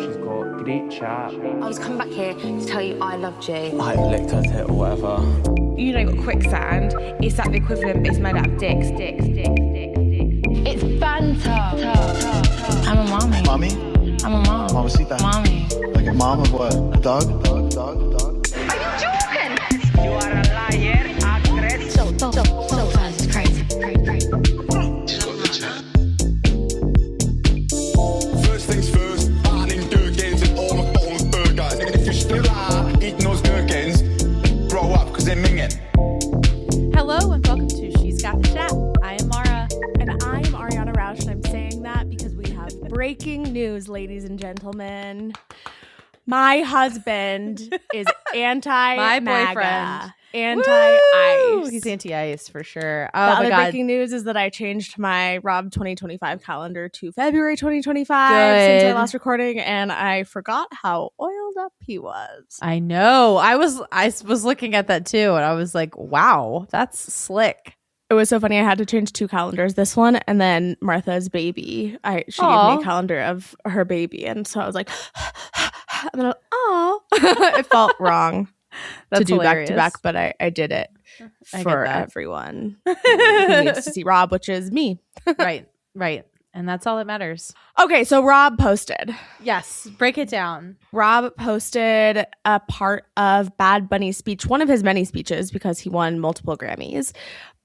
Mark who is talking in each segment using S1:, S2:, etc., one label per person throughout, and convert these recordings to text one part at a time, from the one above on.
S1: she's got great chat.
S2: I was coming back here to tell you I loved you.
S1: I licked her tit or whatever.
S3: You know, got quicksand. It's like the equivalent, but it's made out of dicks.
S2: It's banter. I'm a mommy.
S4: Mommy?
S2: I'm a mom.
S4: Mamacita.
S2: Mommy.
S4: Like a mom of what? A dog?
S2: Are you joking?
S3: You are a liar, actress.
S2: So fast. It's crazy.
S5: First things first, banning gherkins and all McDonald's burgers. And if you're still eating those gherkins, grow up, because they're minging.
S6: Hello and welcome to She's Got the Chat. I am Maura.
S7: And I am Ariana Roush, and I'm saying that because we have breaking news, ladies and gentlemen. My husband is
S6: My
S7: anti-MAGA,
S6: boyfriend.
S7: anti-ICE.
S6: He's anti-ice for sure.
S7: The other breaking news is that I changed my Rob 2025 calendar to February 2025 since our last recording, and I forgot how oiled up he was.
S6: I know. I was looking at that too, and I was like, wow, that's slick.
S7: It was so funny. I had to change two calendars. This one and then Martha's baby. She gave me a calendar of her baby, and so I was like, and then it felt wrong to do
S6: hilarious.
S7: back to back, but I did it
S6: I
S7: for
S6: get that.
S7: everyone who needs to see Rob, which is me.
S6: Right. And that's all that matters.
S7: Okay, so Rob posted.
S6: Yes. Break it down.
S7: Rob posted a part of Bad Bunny's speech, one of his many speeches, because he won multiple Grammys.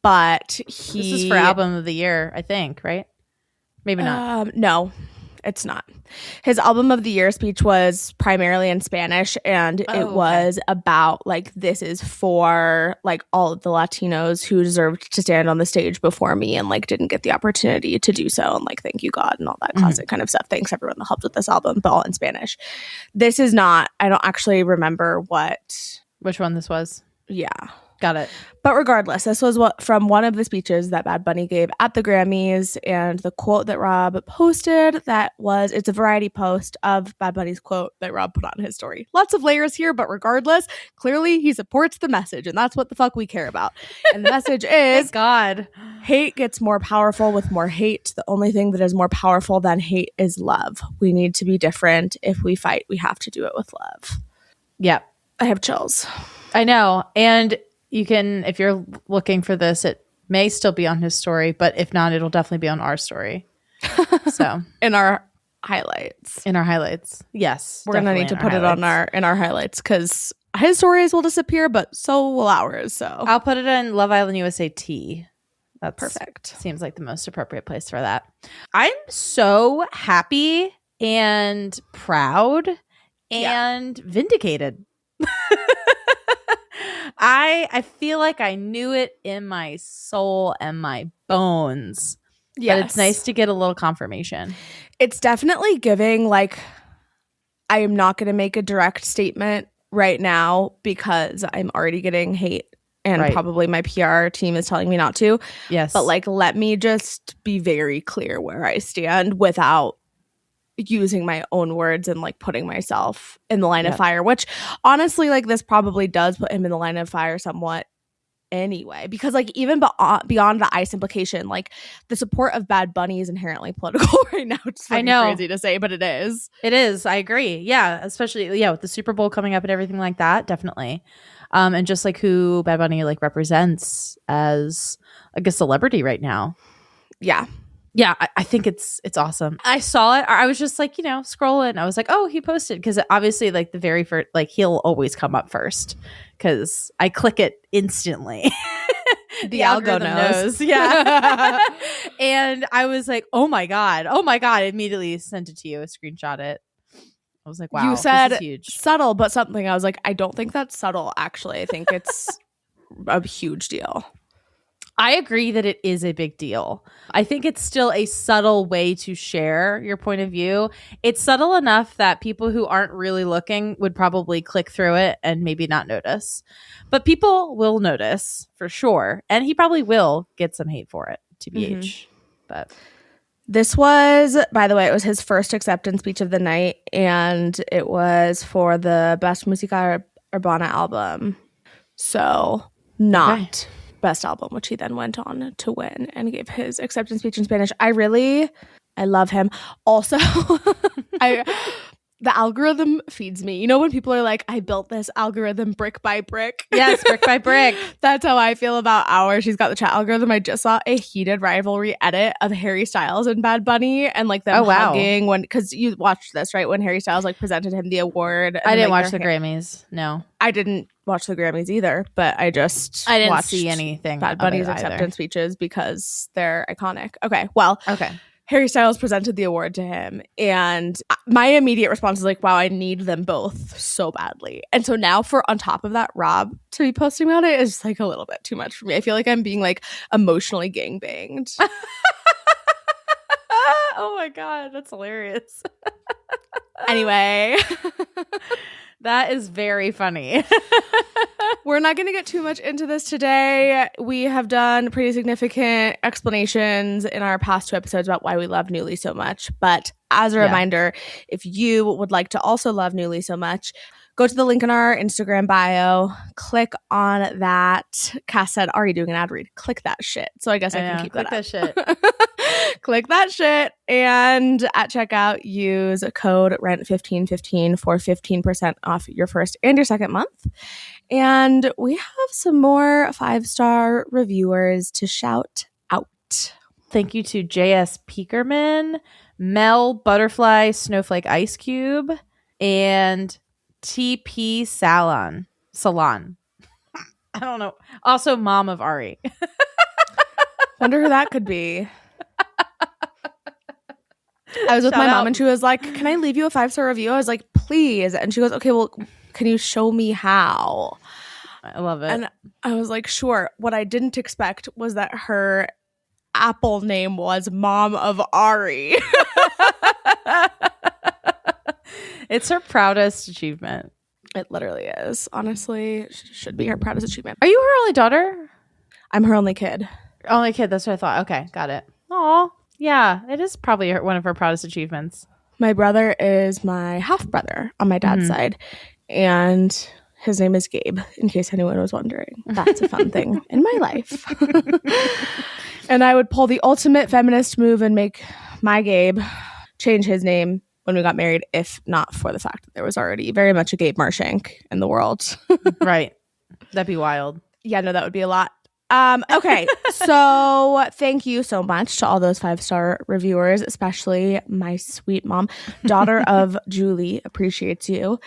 S7: But
S6: This is for album of the year, I think, right? Maybe not.
S7: No, it's not. His album of the year speech was primarily in Spanish, and it was about like, this is for like all of the Latinos who deserved to stand on the stage before me and like didn't get the opportunity to do so, and like thank you God and all that classic kind of stuff. Thanks everyone that helped with this album, but all in Spanish. This is not. I don't actually remember
S6: which one this was.
S7: Yeah.
S6: Got it.
S7: But regardless, this was from one of the speeches that Bad Bunny gave at the Grammys, and the quote that Rob posted, it's a variety post of Bad Bunny's quote that Rob put on his story. Lots of layers here, but regardless, clearly he supports the message, and that's what the fuck we care about. And the message is,
S6: God,
S7: hate gets more powerful with more hate. The only thing that is more powerful than hate is love. We need to be different. If we fight, we have to do it with love.
S6: Yep.
S7: I have chills.
S6: I know. And you can, if you're looking for this, it may still be on his story, but if not, it'll definitely be on our story. So
S7: in our highlights.
S6: Yes.
S7: We're gonna need to put it on in our highlights, because his stories will disappear, but so will ours. So
S6: I'll put it in Love Island USA T. That's
S7: perfect.
S6: Seems like the most appropriate place for that. I'm so happy and proud and vindicated. I feel like I knew it in my soul and my bones.
S7: Yes.
S6: But it's nice to get a little confirmation.
S7: It's definitely giving, like, I am not going to make a direct statement right now because I'm already getting hate, and probably my PR team is telling me not to.
S6: Yes.
S7: But like, let me just be very clear where I stand without using my own words and like putting myself in the line of fire, which honestly, like, this probably does put him in the line of fire somewhat anyway, because like even beyond the ICE implication, like the support of Bad Bunny is inherently political right now. It's crazy to say, but it is.
S6: I agree. Yeah, especially with the Super Bowl coming up and everything like that, definitely. And just like who Bad Bunny like represents as like a celebrity right now. Yeah, I think it's awesome. I saw it. I was just like, scrolling. I was like, oh, he posted, because obviously like the very first, like he'll always come up first because I click it instantly.
S7: The algorithm knows.
S6: Yeah. And I was like, oh my God. I immediately sent it to you. I screenshot it. I was like, wow.
S7: You said
S6: this is huge.
S7: Subtle, but something. I was like, I don't think that's subtle, actually. I think it's a huge deal.
S6: I agree that it is a big deal. I think it's still a subtle way to share your point of view. It's subtle enough that people who aren't really looking would probably click through it and maybe not notice. But people will notice for sure. And he probably will get some hate for it, TBH. But
S7: this was, by the way, it was his first acceptance speech of the night, and it was for the Best Música Urbana album. So not Best Album, which he then went on to win and gave his acceptance speech in Spanish. I love him. Also, The algorithm feeds me. You know when people are like, I built this algorithm brick by brick?
S6: Yes, brick by brick.
S7: That's how I feel about Our. She's got the chat algorithm. I just saw a heated rivalry edit of Harry Styles and Bad Bunny and like them hugging when, because you watched this, right? When Harry Styles like presented him the award. And,
S6: I didn't
S7: like,
S6: watch the Grammys. No.
S7: I didn't watch the Grammys either, but I didn't
S6: watched see anything.
S7: Bad Bunny's acceptance speeches because they're iconic. Okay. Well, Harry Styles presented the award to him, and my immediate response is like, wow, I need them both so badly. And so now on top of that, Rob to be posting about it is like a little bit too much for me. I feel like I'm being like emotionally gangbanged.
S6: Oh my God, that's hilarious.
S7: Anyway.
S6: That is very funny.
S7: We're not going to get too much into this today. We have done pretty significant explanations in our past 2 episodes about why we love Newly so much. But as a reminder, if you would like to also love Newly so much, go to the link in our Instagram bio, click on that. Cass said, Ari doing an ad read. Click that shit. So I guess I can keep
S6: click
S7: that
S6: shit.
S7: Click that shit. And at checkout, use code RENT1515 for 15% off your first and your second month. And we have some more 5-star reviewers to shout out.
S6: Thank you to JS Peakerman, Mel Butterfly Snowflake Ice Cube, and TP Salon. I don't know. Also, mom of Ari.
S7: Wonder who that could be. I was with my mom and she was like, can I leave you a 5-star review? I was like, please. And she goes, okay, well, can you show me how?
S6: I love it.
S7: And I was like, sure. What I didn't expect was that her Apple name was Mom of Ari.
S6: It's her proudest achievement.
S7: It literally is. Honestly, should be her proudest achievement.
S6: Are you her only daughter?
S7: I'm her only kid.
S6: Only kid. That's what I thought. Okay, got it. Aw. Yeah, it is probably one of her proudest achievements.
S7: My brother is my half-brother on my dad's side, and his name is Gabe, in case anyone was wondering. That's a fun thing in my life. And I would pull the ultimate feminist move and make my Gabe change his name when we got married, if not for the fact that there was already very much a Gabe Marshank in the world.
S6: Right. That'd be wild.
S7: Yeah, no, that would be a lot. Okay, so thank you so much to all those 5-star reviewers, especially my sweet mom. Daughter of Julie appreciates you.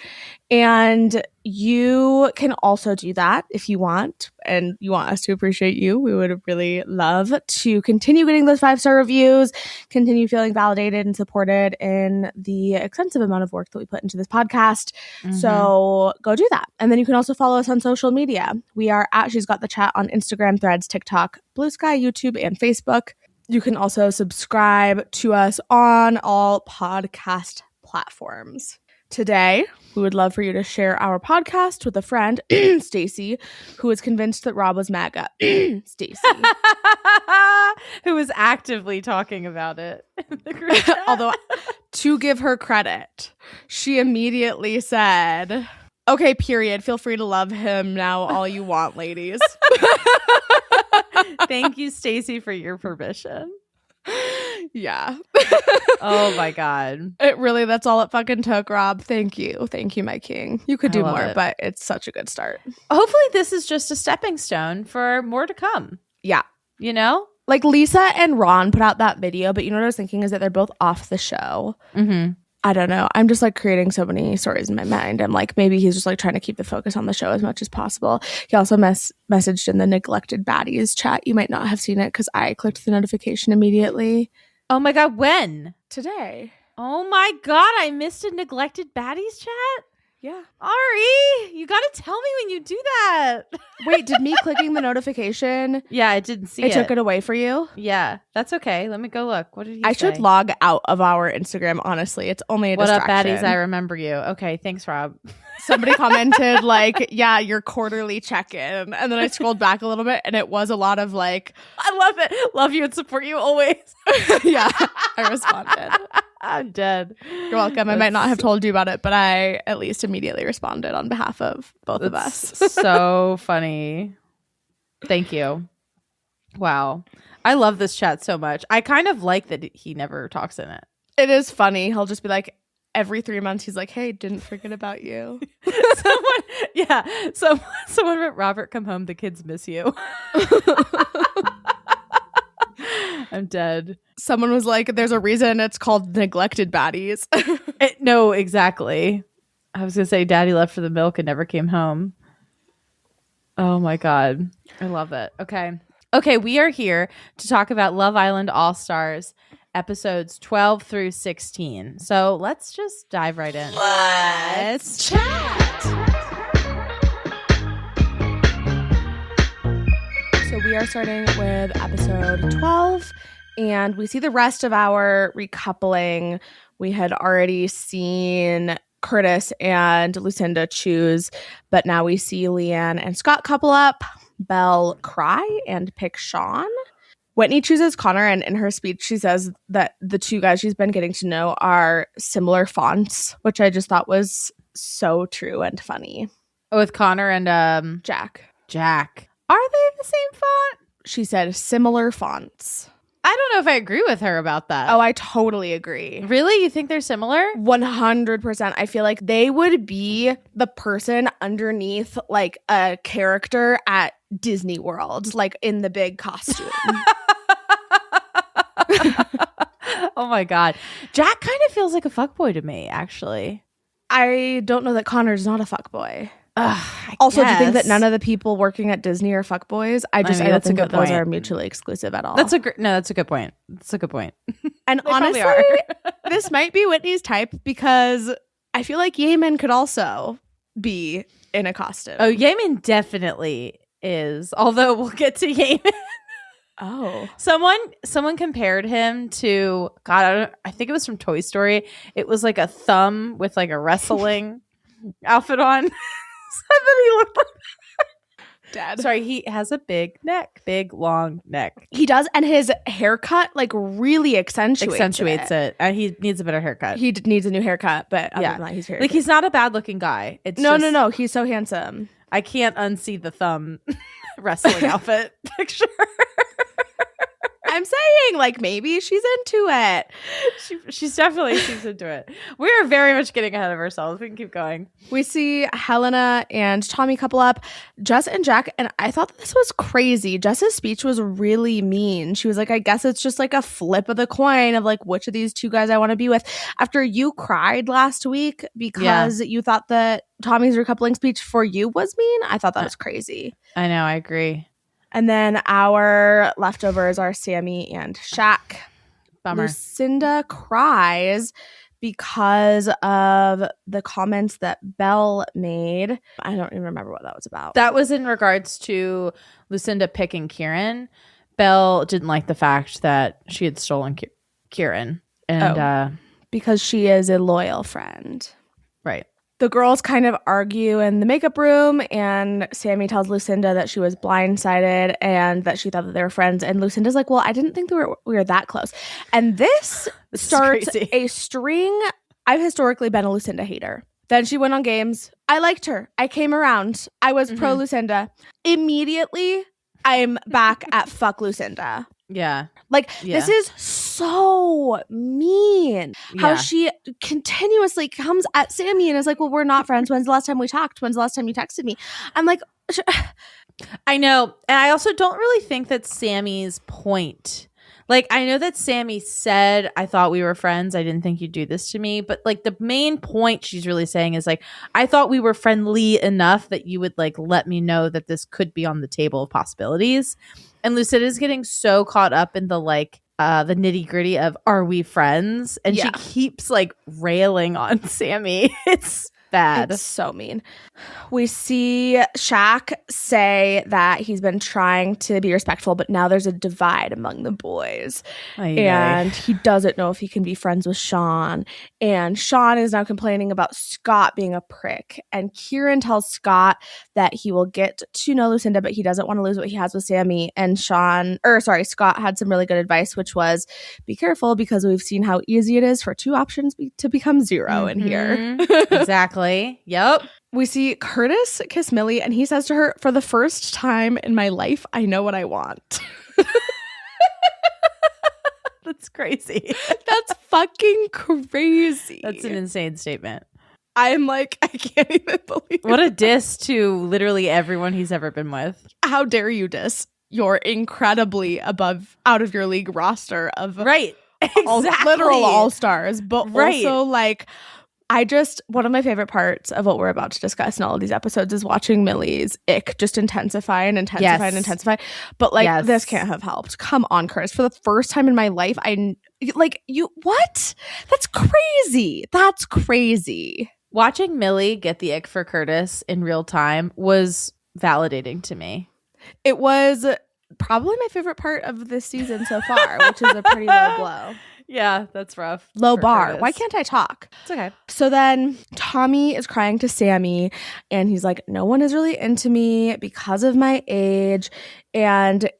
S7: And you can also do that if you want, and you want us to appreciate you. We would really love to continue getting those 5-star reviews, continue feeling validated and supported in the extensive amount of work that we put into this podcast. So go do that. And then you can also follow us on social media. We are at She's Got the Chat on Instagram, Threads, TikTok, Blue Sky, YouTube, and Facebook. You can also subscribe to us on all podcast platforms. Today, we would love for you to share our podcast with a friend, Stacy, who is convinced that Rob was MAGA. Stacy.
S6: Who was actively talking about it.
S7: Although, to give her credit, she immediately said, okay, period. Feel free to love him now all you want, ladies.
S6: Thank you, Stacy, for your permission.
S7: Yeah.
S6: Oh my God.
S7: That's all it fucking took, Rob. Thank you, my king. You could do more, but it's such a good start.
S6: Hopefully this is just a stepping stone for more to come.
S7: Yeah.
S6: You know?
S7: Like Lisa and Ron put out that video, but you know what I was thinking is that they're both off the show. I don't know. I'm just like creating so many stories in my mind. I'm like, maybe he's just like trying to keep the focus on the show as much as possible. He also messaged in the neglected baddies chat. You might not have seen it because I clicked the notification immediately.
S6: Oh my God, when?
S7: Today.
S6: Oh my God, I missed a neglected baddies chat?
S7: Yeah.
S6: Ari, you got to tell me when you do that.
S7: Wait, did me clicking the notification?
S6: Yeah, I didn't see it.
S7: I took it away for you?
S6: Yeah, that's okay. Let me go look. What did he say?
S7: I should log out of our Instagram, honestly. It's only a distraction.
S6: What up, baddies? I remember you. Okay, thanks, Rob.
S7: Somebody commented like, yeah, your quarterly check-in. And then I scrolled back a little bit and it was a lot of like,
S6: I love it. Love you and support you always.
S7: Yeah, I responded.
S6: I'm dead.
S7: You're welcome. I might not have told you about it, but I at least immediately responded on behalf of both of us.
S6: So funny. Thank you. Wow. I love this chat so much. I kind of like that he never talks in it.
S7: It is funny. He'll just be like, every 3 months he's like, hey, didn't forget about you.
S6: Someone wrote, Robert, come home, the kids miss you. I'm dead.
S7: Someone was like, there's a reason it's called neglected baddies.
S6: No, exactly. I was gonna say daddy left for the milk and never came home. Oh my God, I love it. Okay, we are here to talk about Love Island All Stars episodes 12 through 16. So let's just dive right in.
S7: Let's chat. So we are starting with episode 12, and we see the rest of our recoupling. We had already seen Curtis and Lucinda choose, but now we see Leanne and Scott couple up. Belle cry and pick Sean. Whitney chooses Connor, and in her speech she says that the two guys she's been getting to know are similar fonts, which I just thought was so true and funny.
S6: With Connor and
S7: Jack.
S6: Are they the same font?
S7: She said similar fonts.
S6: I don't know if I agree with her about that.
S7: Oh, I totally agree.
S6: Really? You think they're similar?
S7: 100%. I feel like they would be the person underneath like a character at Disney World, like in the big costume.
S6: Oh my God. Jack kind of feels like a fuckboy to me, actually.
S7: I don't know that Connor's not a fuckboy.
S6: I
S7: Also, do you think
S6: guess.
S7: that none of the people working at Disney are fuckboys? I don't
S6: that's a
S7: think
S6: good
S7: that those
S6: point.
S7: are mutually exclusive at all.
S6: That's a good point. That's a good point.
S7: And
S6: They probably
S7: honestly,
S6: are.
S7: this might be Whitney's type because I feel like Yemen could also be in a costume.
S6: Oh, Yemen definitely is. Although we'll get to Yemen.
S7: Oh.
S6: Someone compared him to I think it was from Toy Story. It was like a thumb with like a wrestling outfit on. So that he looked like
S7: Dad.
S6: Sorry, he has a big long neck.
S7: He does, and his haircut like really accentuates
S6: it. He needs a better haircut.
S7: He needs a new haircut, but other than that, he's very
S6: like he's not a bad looking guy. It's
S7: no. He's so handsome.
S6: I can't unsee the thumb wrestling outfit picture.
S7: I'm saying, like, maybe she's into it.
S6: She's definitely she's into it. We're very much getting ahead of ourselves. We can keep going.
S7: We see Helena and Tommy couple up, Jess and Jack, and I thought this was crazy. Jess's speech was really mean. She was like, I guess it's just like a flip of the coin of like which of these two guys I want to be with. After you cried last week because you thought that Tommy's recoupling speech for you was mean, I thought that was crazy.
S6: I know, I agree.
S7: And then our leftovers are Sammy and Shaq.
S6: Bummer.
S7: Lucinda cries because of the comments that Belle made. I don't even remember what that was about.
S6: That was in regards to Lucinda picking Kieran. Belle didn't like the fact that she had stolen Kieran. And
S7: because she is a loyal friend.
S6: Right.
S7: The girls kind of argue in the makeup room, and Sammy tells Lucinda that she was blindsided and that she thought that they were friends. And Lucinda's like, well, I didn't think we were that close. And this starts a string. I've historically been a Lucinda hater. Then she went on games. I liked her. I came around. I was pro Lucinda. Immediately, I'm back at fuck Lucinda.
S6: Yeah.
S7: Like, this is so mean. How she continuously comes at Sammy and is like, well, we're not friends. When's the last time we talked? When's the last time you texted me? I'm like,
S6: I know. And I also don't really think that Sammy's point. Like, I know that Sammy said, I thought we were friends. I didn't think you'd do this to me. But, like, the main point she's really saying is, like, I thought we were friendly enough that you would, like, let me know that this could be on the table of possibilities. And Lucinda's getting so caught up in the, like, the nitty gritty of, are we friends? And she keeps, like, railing on Sammy. It's bad.
S7: It's so mean. We see Shaq say that he's been trying to be respectful, but now there's a divide among the boys. And he doesn't know if he can be friends with Sean. And Sean is now complaining about Scott being a prick. And Kieran tells Scott that he will get to know Lucinda, but he doesn't want to lose what he has with Sammy. And Scott had some really good advice, which was be careful because we've seen how easy it is for two options to become zero in here.
S6: Exactly. Yep.
S7: We see Curtis kiss Millie, and he says to her, for the first time in my life, I know what I want.
S6: That's crazy.
S7: That's fucking crazy.
S6: That's an insane statement.
S7: I'm like, I can't even believe
S6: What a diss to literally everyone he's ever been with.
S7: How dare you diss your incredibly out of your league roster of
S6: Right. Exactly.
S7: Literal all-stars, but
S6: Right.
S7: also like one of my favorite parts of what we're about to discuss in all of these episodes is watching Millie's ick just intensify and intensify
S6: Yes.
S7: and intensify. But like,
S6: Yes.
S7: this can't have helped. Come on, Chris. For the first time in my life, what? That's crazy. That's crazy.
S6: Watching Millie get the ick for Curtis in real time was validating to me.
S7: It was probably my favorite part of this season so far, which is a pretty low blow.
S6: Yeah, that's rough.
S7: Low
S6: for
S7: bar.
S6: Curtis.
S7: Why can't I talk?
S6: It's okay.
S7: So then Tommy is crying to Sammy and he's like, no one is really into me because of my age. And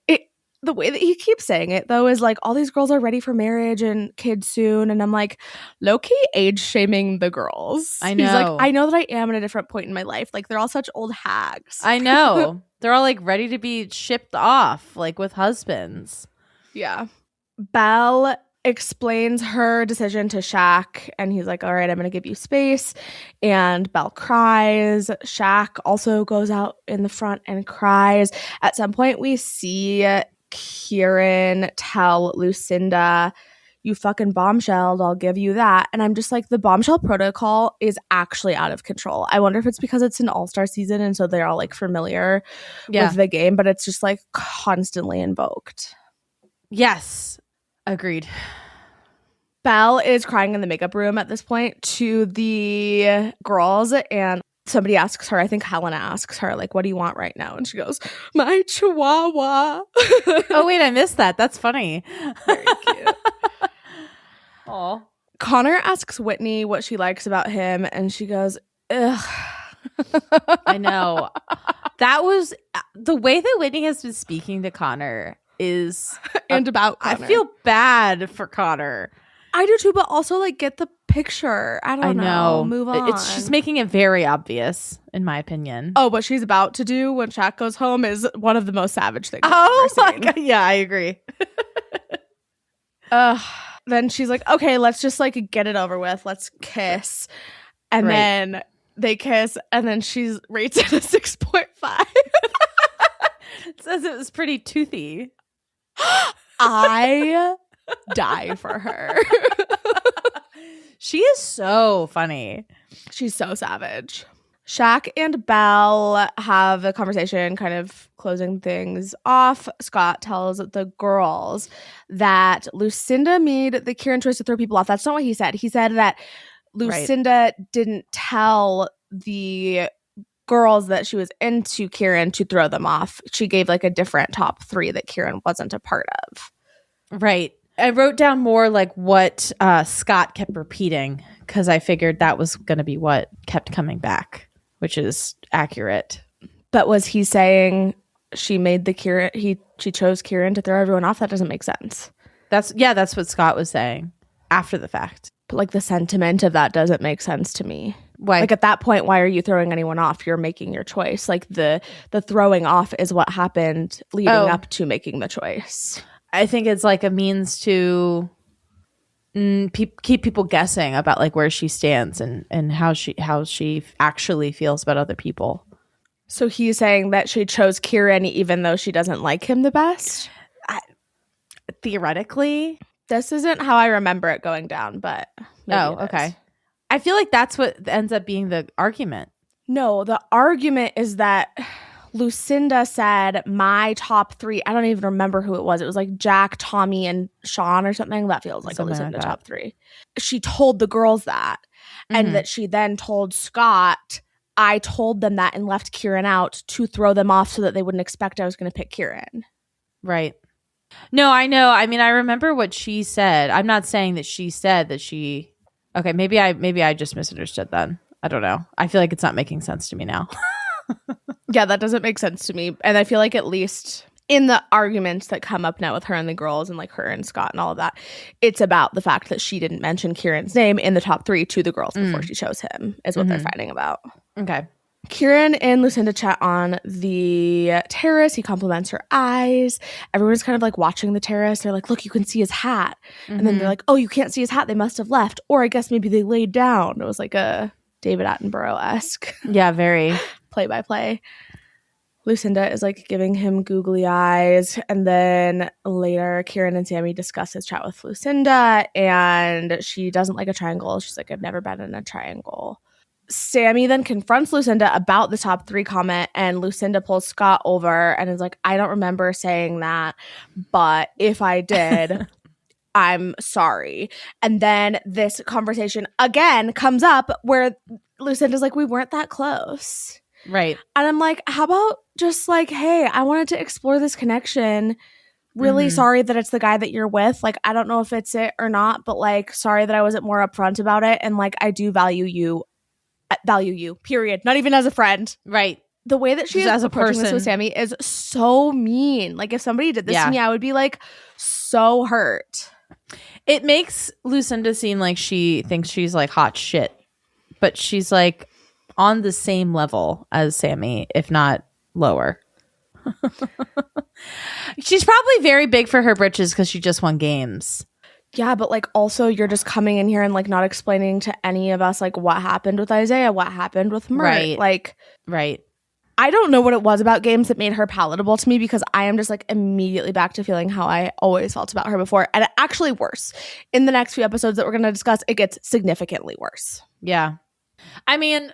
S7: the way that he keeps saying it, though, is like all these girls are ready for marriage and kids soon. And I'm like, low-key age shaming the girls.
S6: I know.
S7: He's like, I know that I am at a different point in my life. Like, they're all such old hags.
S6: I know. They're all like ready to be shipped off, like with husbands.
S7: Yeah. Belle explains her decision to Shaq and he's like, all right, I'm gonna give you space. And Belle cries. Shaq also goes out in the front and cries. At some point we see Kieran tell Lucinda, you fucking bombshelled, I'll give you that. And I'm just like, the bombshell protocol is actually out of control. I wonder if it's because it's an all-star season and so they're all like familiar with the game, but it's just like constantly invoked.
S6: Yes. Agreed.
S7: Belle is crying in the makeup room at this point to the girls, and somebody asks her, I think Helena asks her, like, what do you want right now? And she goes, my chihuahua.
S6: Oh, wait, I missed that. That's funny.
S7: Very cute.
S6: Aw.
S7: Connor asks Whitney what she likes about him, and she goes, ugh.
S6: I know. That was the way that Whitney has been speaking to Connor is
S7: And about Connor.
S6: I feel bad for Connor.
S7: I do too, but also like get the picture. I don't know. Move on.
S6: She's making it very obvious, in my opinion.
S7: Oh, what she's about to do when Shaq goes home is one of the most savage things I've
S6: Oh
S7: ever
S6: my
S7: seen.
S6: God. Yeah, I agree.
S7: Then she's like, okay, let's just like get it over with. Let's kiss. And
S6: Right.
S7: then they kiss, and then she rates it a 6.5.
S6: It says it was pretty toothy.
S7: I die for her.
S6: She is so funny.
S7: She's so savage. Shaq and Belle have a conversation kind of closing things off. Scott tells the girls that Lucinda made the Kieran choice to throw people off. That's not what he said. He said that Lucinda didn't tell the girls that she was into Kieran to throw them off. She gave like a different top 3 that Kieran wasn't a part of.
S6: Right. I wrote down more like what Scott kept repeating because I figured that was going to be what kept coming back, which is accurate.
S7: But was he saying she made the Kieran, she chose Kieran to throw everyone off? That doesn't make sense.
S6: That's what Scott was saying after the fact.
S7: But like the sentiment of that doesn't make sense to me.
S6: Why?
S7: Like at that point, why are you throwing anyone off? You're making your choice. Like the throwing off is what happened leading up to making the choice.
S6: I think it's like a means to keep people guessing about like where she stands and how she actually feels about other people.
S7: So he's saying that she chose Kieran even though she doesn't like him the best?
S6: Theoretically.
S7: This isn't how I remember it going down, but maybe it is.
S6: Okay. I feel like that's what ends up being the argument.
S7: No, the argument is that Lucinda said my top 3. I don't even remember who it was. It was like Jack, Tommy, and Sean or something. That feels like
S6: Something
S7: a Lucinda
S6: like that.
S7: top 3. She told the girls that. And that she then told Scott, I told them that and left Kieran out to throw them off so that they wouldn't expect I was going to pick Kieran.
S6: Right. No, I know. I mean, I remember what she said. I'm not saying that she said that she. Okay, maybe I just misunderstood then. I don't know. I feel like it's not making sense to me now.
S7: Yeah, that doesn't make sense to me. And I feel like at least in the arguments that come up now with her and the girls and like her and Scott and all of that, it's about the fact that she didn't mention Kieran's name in the top 3 to the girls before she chose him is what they're fighting about.
S6: Okay.
S7: Kieran and Lucinda chat on the terrace. He compliments her eyes. Everyone's kind of like watching the terrace. They're like, look, you can see his hat. And then they're like, oh, you can't see his hat. They must have left. Or I guess maybe they laid down. It was like a David Attenborough-esque.
S6: Yeah, very.
S7: Play-by-play. Lucinda is like giving him googly eyes. And then later, Kieran and Sammy discuss his chat with Lucinda. And she doesn't like a triangle. She's like, I've never been in a triangle. Sammy then confronts Lucinda about the top 3 comment, and Lucinda pulls Scott over and is like, I don't remember saying that, but if I did, I'm sorry. And then this conversation again comes up where Lucinda's like, we weren't that close.
S6: Right.
S7: And I'm like, how about just like, hey, I wanted to explore this connection. Really sorry that it's the guy that you're with. Like, I don't know if it's it or not, but like, sorry that I wasn't more upfront about it. And like, I do value you, period. Not even as a friend.
S6: Right.
S7: The way that she
S6: Just
S7: is
S6: as a
S7: approaching
S6: person.
S7: this with Sammy is so mean. Like, if somebody did this to me, I would be like so hurt.
S6: It makes Lucinda seem like she thinks she's like hot shit, but she's like on the same level as Sammy, if not lower. She's probably very big for her britches because she just won games.
S7: Yeah, but like also you're just coming in here and like not explaining to any of us like what happened with Isaiah, what happened with Mert.
S6: Right.
S7: Like,
S6: right.
S7: I don't know what it was about games that made her palatable to me, because I am just like immediately back to feeling how I always felt about her before. And actually worse. In the next few episodes that we're going to discuss, it gets significantly worse.
S6: Yeah. I mean,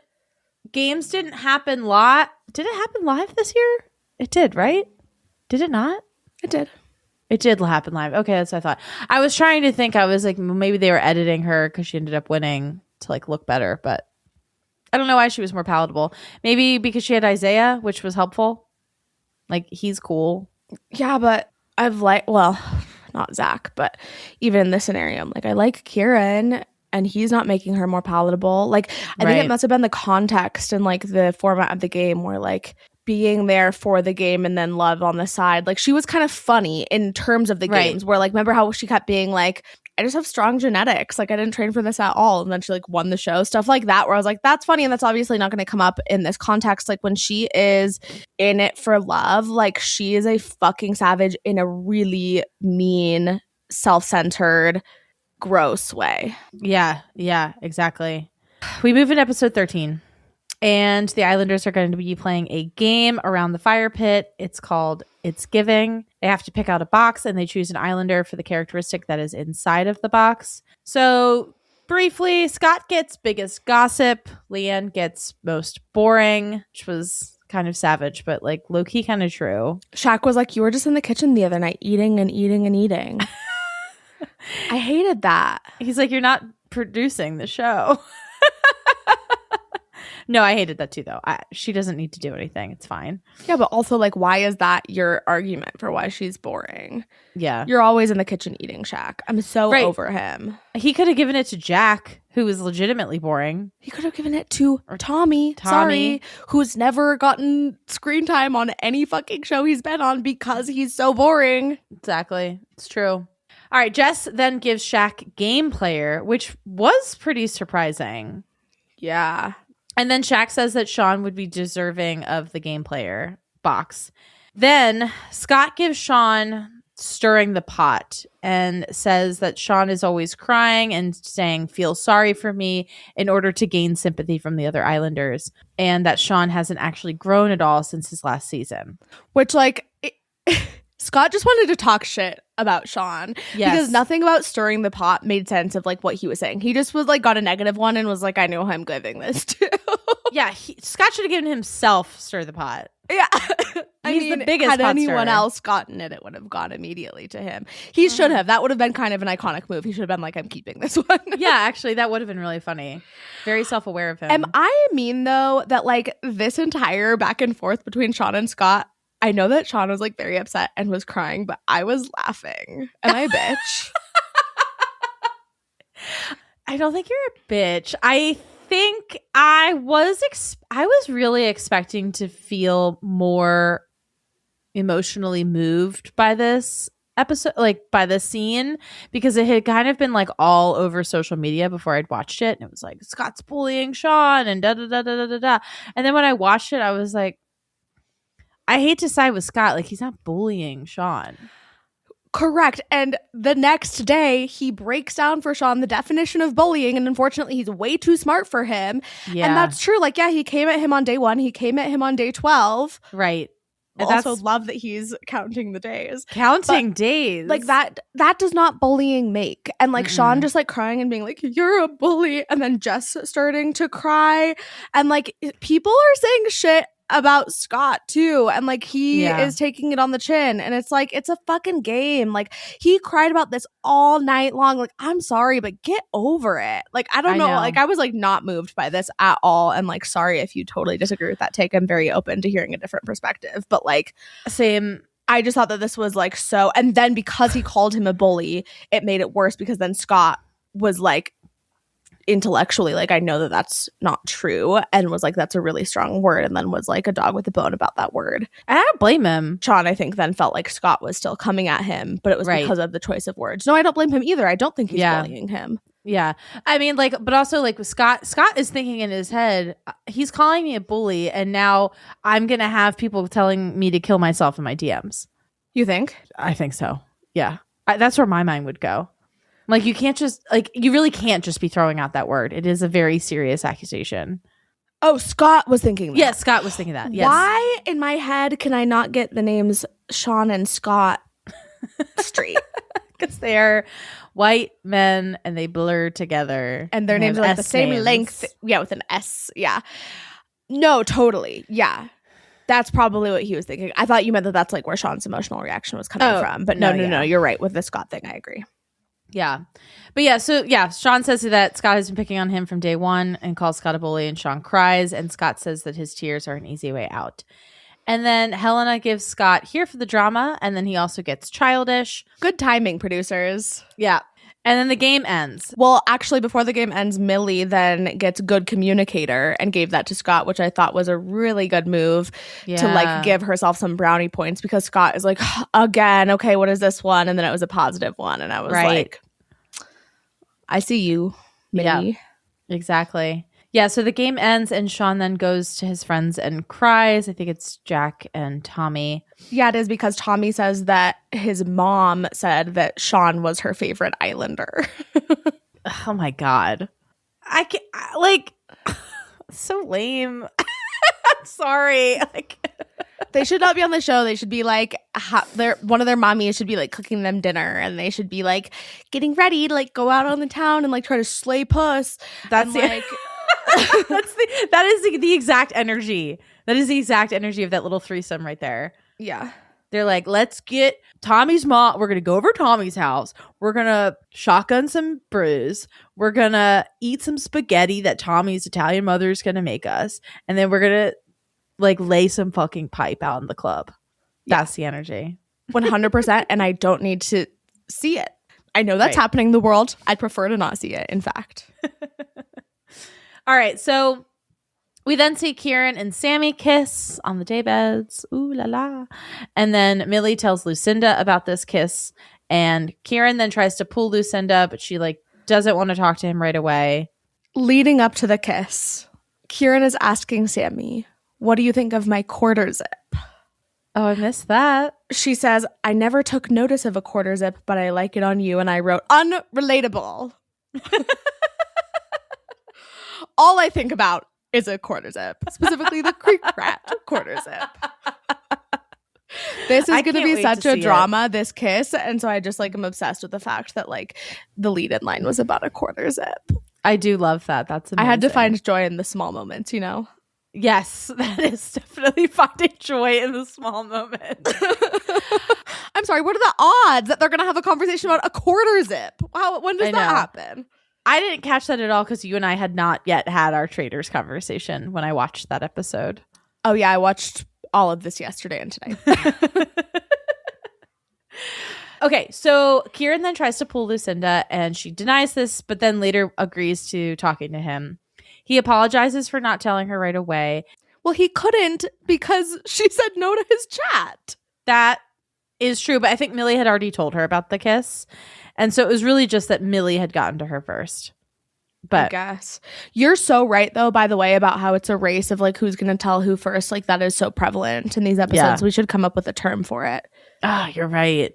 S6: games didn't happen live. Did it happen live this year? It did, right? Did it not?
S7: It did.
S6: It did happen live. Okay, that's what I thought. I was trying to think. I was like, maybe they were editing her because she ended up winning to like look better, but I don't know why she was more palatable. Maybe because she had Isaiah, which was helpful. Like, he's cool.
S7: Yeah, but I've like, well, not Zach, but even in this scenario, I'm like, I like Kieran and he's not making her more palatable. Like, I think it must have been the context and like the format of the game where like being there for the game and then love on the side. Like, she was kind of funny in terms of the games where like, remember how she kept being like, I just have strong genetics. Like, I didn't train for this at all. And then she like won the show, stuff like that, where I was like, that's funny. And that's obviously not going to come up in this context. Like, when she is in it for love, like, she is a fucking savage in a really mean, self-centered, gross way.
S6: Yeah, exactly. We move in episode 13. And the Islanders are going to be playing a game around the fire pit. It's called It's Giving. They have to pick out a box and they choose an Islander for the characteristic that is inside of the box. So briefly, Scott gets biggest gossip. Leanne gets most boring, which was kind of savage, but like low-key kind of true.
S7: Shaq was like, you were just in the kitchen the other night eating and eating and eating. I hated that.
S6: He's like, you're not producing the show. No, I hated that too, though. She doesn't need to do anything. It's fine.
S7: Yeah, but also, like, why is that your argument for why she's boring?
S6: Yeah.
S7: You're always in the kitchen eating, Shaq. I'm so over him.
S6: He could have given it to Jack, who was legitimately boring.
S7: He could have given it to Tommy. Sorry, who's never gotten screen time on any fucking show he's been on because he's so boring.
S6: Exactly. It's true. All right, Jess then gives Shaq Game Player, which was pretty surprising.
S7: Yeah.
S6: And then Shaq says that Sean would be deserving of the Game Player box. Then Scott gives Sean Stirring the Pot and says that Sean is always crying and saying, feel sorry for me, in order to gain sympathy from the other Islanders. And that Sean hasn't actually grown at all since his last season.
S7: Which, like, Scott just wanted to talk shit about Sean.
S6: Yes.
S7: Because nothing about Stirring the Pot made sense of like what he was saying. He just was like, got a negative one and was like, I know who I'm giving this to.
S6: Yeah, Scott should have given himself Stir the Pot.
S7: Yeah.
S6: He's the biggest
S7: had
S6: pot
S7: anyone
S6: stirrer.
S7: else gotten it, it would have gone immediately to him. He should have. That would have been kind of an iconic move. He should have been like, I'm keeping this one.
S6: Yeah, actually, that would have been really funny. Very self-aware of him.
S7: Am I mean, though, that like this entire back and forth between Sean and Scott, I know that Sean was like very upset and was crying, but I was laughing. Am I a bitch?
S6: I don't think you're a bitch. I think I was really expecting to feel more emotionally moved by this. episode, like by the scene, because it had kind of been like all over social media before I'd watched it, and it was like Scott's bullying Sean and da da da da da da da. And then when I watched it, I was like, I hate to side with Scott. Like, he's not bullying Sean.
S7: Correct. And the next day, he breaks down for Sean the definition of bullying. And unfortunately, he's way too smart for him.
S6: Yeah.
S7: And that's true. Like, yeah, he came at him on day 1. He came at him on day 12.
S6: Right.
S7: And also love that he's counting the days.
S6: Counting days.
S7: Like, that does not bullying make. And like Sean just like crying and being like, you're a bully. And then Jess starting to cry. And like people are saying shit about Scott too, and like he is taking it on the chin, and it's like, it's a fucking game. Like, he cried about this all night long. Like, I'm sorry, but get over it. Like, I don't know. Like, I was like not moved by this at all, and like, sorry if you totally disagree with that take. I'm very open to hearing a different perspective, but like,
S6: same.
S7: I just thought that this was like so, and then because he called him a bully, it made it worse, because then Scott was like, intellectually, like, I know that that's not true, and was like, that's a really strong word, and then was like a dog with a bone about that word.
S6: And I don't blame him.
S7: Sean, I think, then felt like Scott was still coming at him, but it was because of the choice of words. No, I don't blame him either. I don't think he's bullying him.
S6: Yeah. I mean, like, but also like with Scott is thinking in his head, he's calling me a bully, and now I'm gonna have people telling me to kill myself in my DMs.
S7: You think?
S6: I think so. Yeah. That's where my mind would go. Like, you can't just, like, you really can't just be throwing out that word. It is a very serious accusation.
S7: Oh, Scott was thinking that.
S6: Yes, Scott was thinking that. Yes.
S7: Why in my head can I not get the names Sean and Scott straight?
S6: Because they're white men and they blur together.
S7: And their names are like the same length. Yeah, with an S. Yeah. No, totally. Yeah. That's probably what he was thinking. I thought you meant that that's like where Sean's emotional reaction was coming from. But no. You're right. With the Scott thing, I agree.
S6: Yeah. But yeah, so yeah, Sean says that Scott has been picking on him from day 1 and calls Scott a bully, and Sean cries, and Scott says that his tears are an easy way out. And then Helena gives Scott here for the drama, and then he also gets childish.
S7: Good timing, producers.
S6: Yeah. And then the game ends.
S7: Well, actually, before the game ends, Millie then gets good communicator and gave that to Scott, which I thought was a really good move to like give herself some brownie points, because Scott is like, again, okay, what is this one? And then it was a positive one. And I was like, I see you, Millie.
S6: Yeah, exactly. Yeah, so the game ends, and Sean then goes to his friends and cries. I think it's Jack and Tommy.
S7: Yeah, it is, because Tommy says that his mom said that Sean was her favorite Islander.
S6: Oh my God. I can't, like, so lame. I'm sorry. Like,
S7: they should not be on the show. They should be like, one of their mommies should be like cooking them dinner, and they should be like getting ready to like go out on the town and like try to slay puss.
S6: That's like... that is the exact energy. That is the exact energy of that little threesome right there.
S7: Yeah.
S6: They're like, let's get Tommy's mom. We're going to go over to Tommy's house. We're going to shotgun some brews. We're going to eat some spaghetti that Tommy's Italian mother is going to make us. And then we're going to like lay some fucking pipe out in the club. That's the energy.
S7: 100%. And I don't need to see it. I know that's happening in the world. I'd prefer to not see it, in fact.
S6: All right, so we then see Kieran and Sammy kiss on the daybeds. Ooh la la. And then Millie tells Lucinda about this kiss, and Kieran then tries to pull Lucinda, but she like doesn't want to talk to him right away.
S7: Leading up to the kiss, Kieran is asking Sammy, "What do you think of my quarter zip?"
S6: Oh, I missed that.
S7: She says, "I never took notice of a quarter zip, but I like it on you." And I wrote, unrelatable. All I think about is a quarter zip, specifically the Creek Rat quarter zip. This is going to be such a drama, this kiss. And so I just like am obsessed with the fact that like the lead-in line was about a quarter zip.
S6: I do love that. That's amazing.
S7: I had to find joy in the small moments, you know?
S6: Yes, that is definitely finding joy in the small moment.
S7: I'm sorry, what are the odds that they're going to have a conversation about a quarter zip? Wow, when does that happen?
S6: I didn't catch that at all because you and I had not yet had our traders conversation when I watched that episode.
S7: Oh, yeah, I watched all of this yesterday and today.
S6: Okay, so Kieran then tries to pull Lucinda, and she denies this, but then later agrees to talking to him. He apologizes for not telling her right away.
S7: Well, he couldn't because she said no to his chat.
S6: That is true, but I think Millie had already told her about the kiss. And so it was really just that Millie had gotten to her first. But
S7: I guess. You're so right, though, by the way, about how it's a race of like who's going to tell who first. Like that is so prevalent in these episodes. We should come up with a term for it.
S6: Ah, you're right.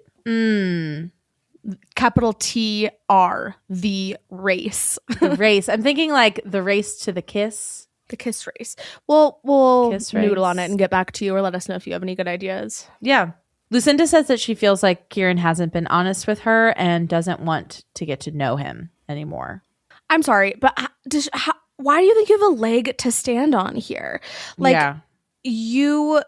S7: Capital TR, the race.
S6: The race. I'm thinking like the race to the kiss.
S7: The kiss race. We'll
S6: Kiss
S7: noodle
S6: race.
S7: on it and get back to you, or let us know if you have any good ideas.
S6: Yeah. Lucinda says that she feels like Kieran hasn't been honest with her and doesn't want to get to know him anymore.
S7: I'm sorry, but why do you think you have a leg to stand on here? Like, you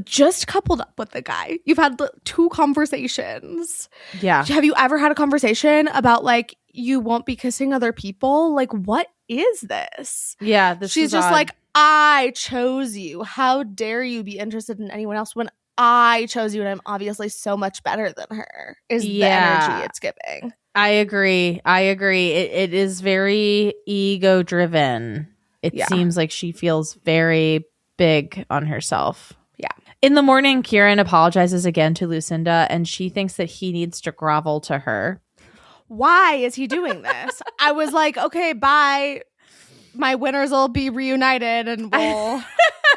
S7: just coupled up with the guy. You've had 2 conversations.
S6: Yeah.
S7: Have you ever had a conversation about, like, you won't be kissing other people? Like, what is this?
S6: Yeah.
S7: She's just like, I chose you. How dare you be interested in anyone else when I chose you and I'm obviously so much better than her, is the energy it's giving.
S6: I agree. It is very ego driven. It seems like she feels very big on herself.
S7: Yeah.
S6: In the morning, Kieran apologizes again to Lucinda and she thinks that he needs to grovel to her.
S7: Why is he doing this? I was like, okay, bye. My winners will be reunited and we'll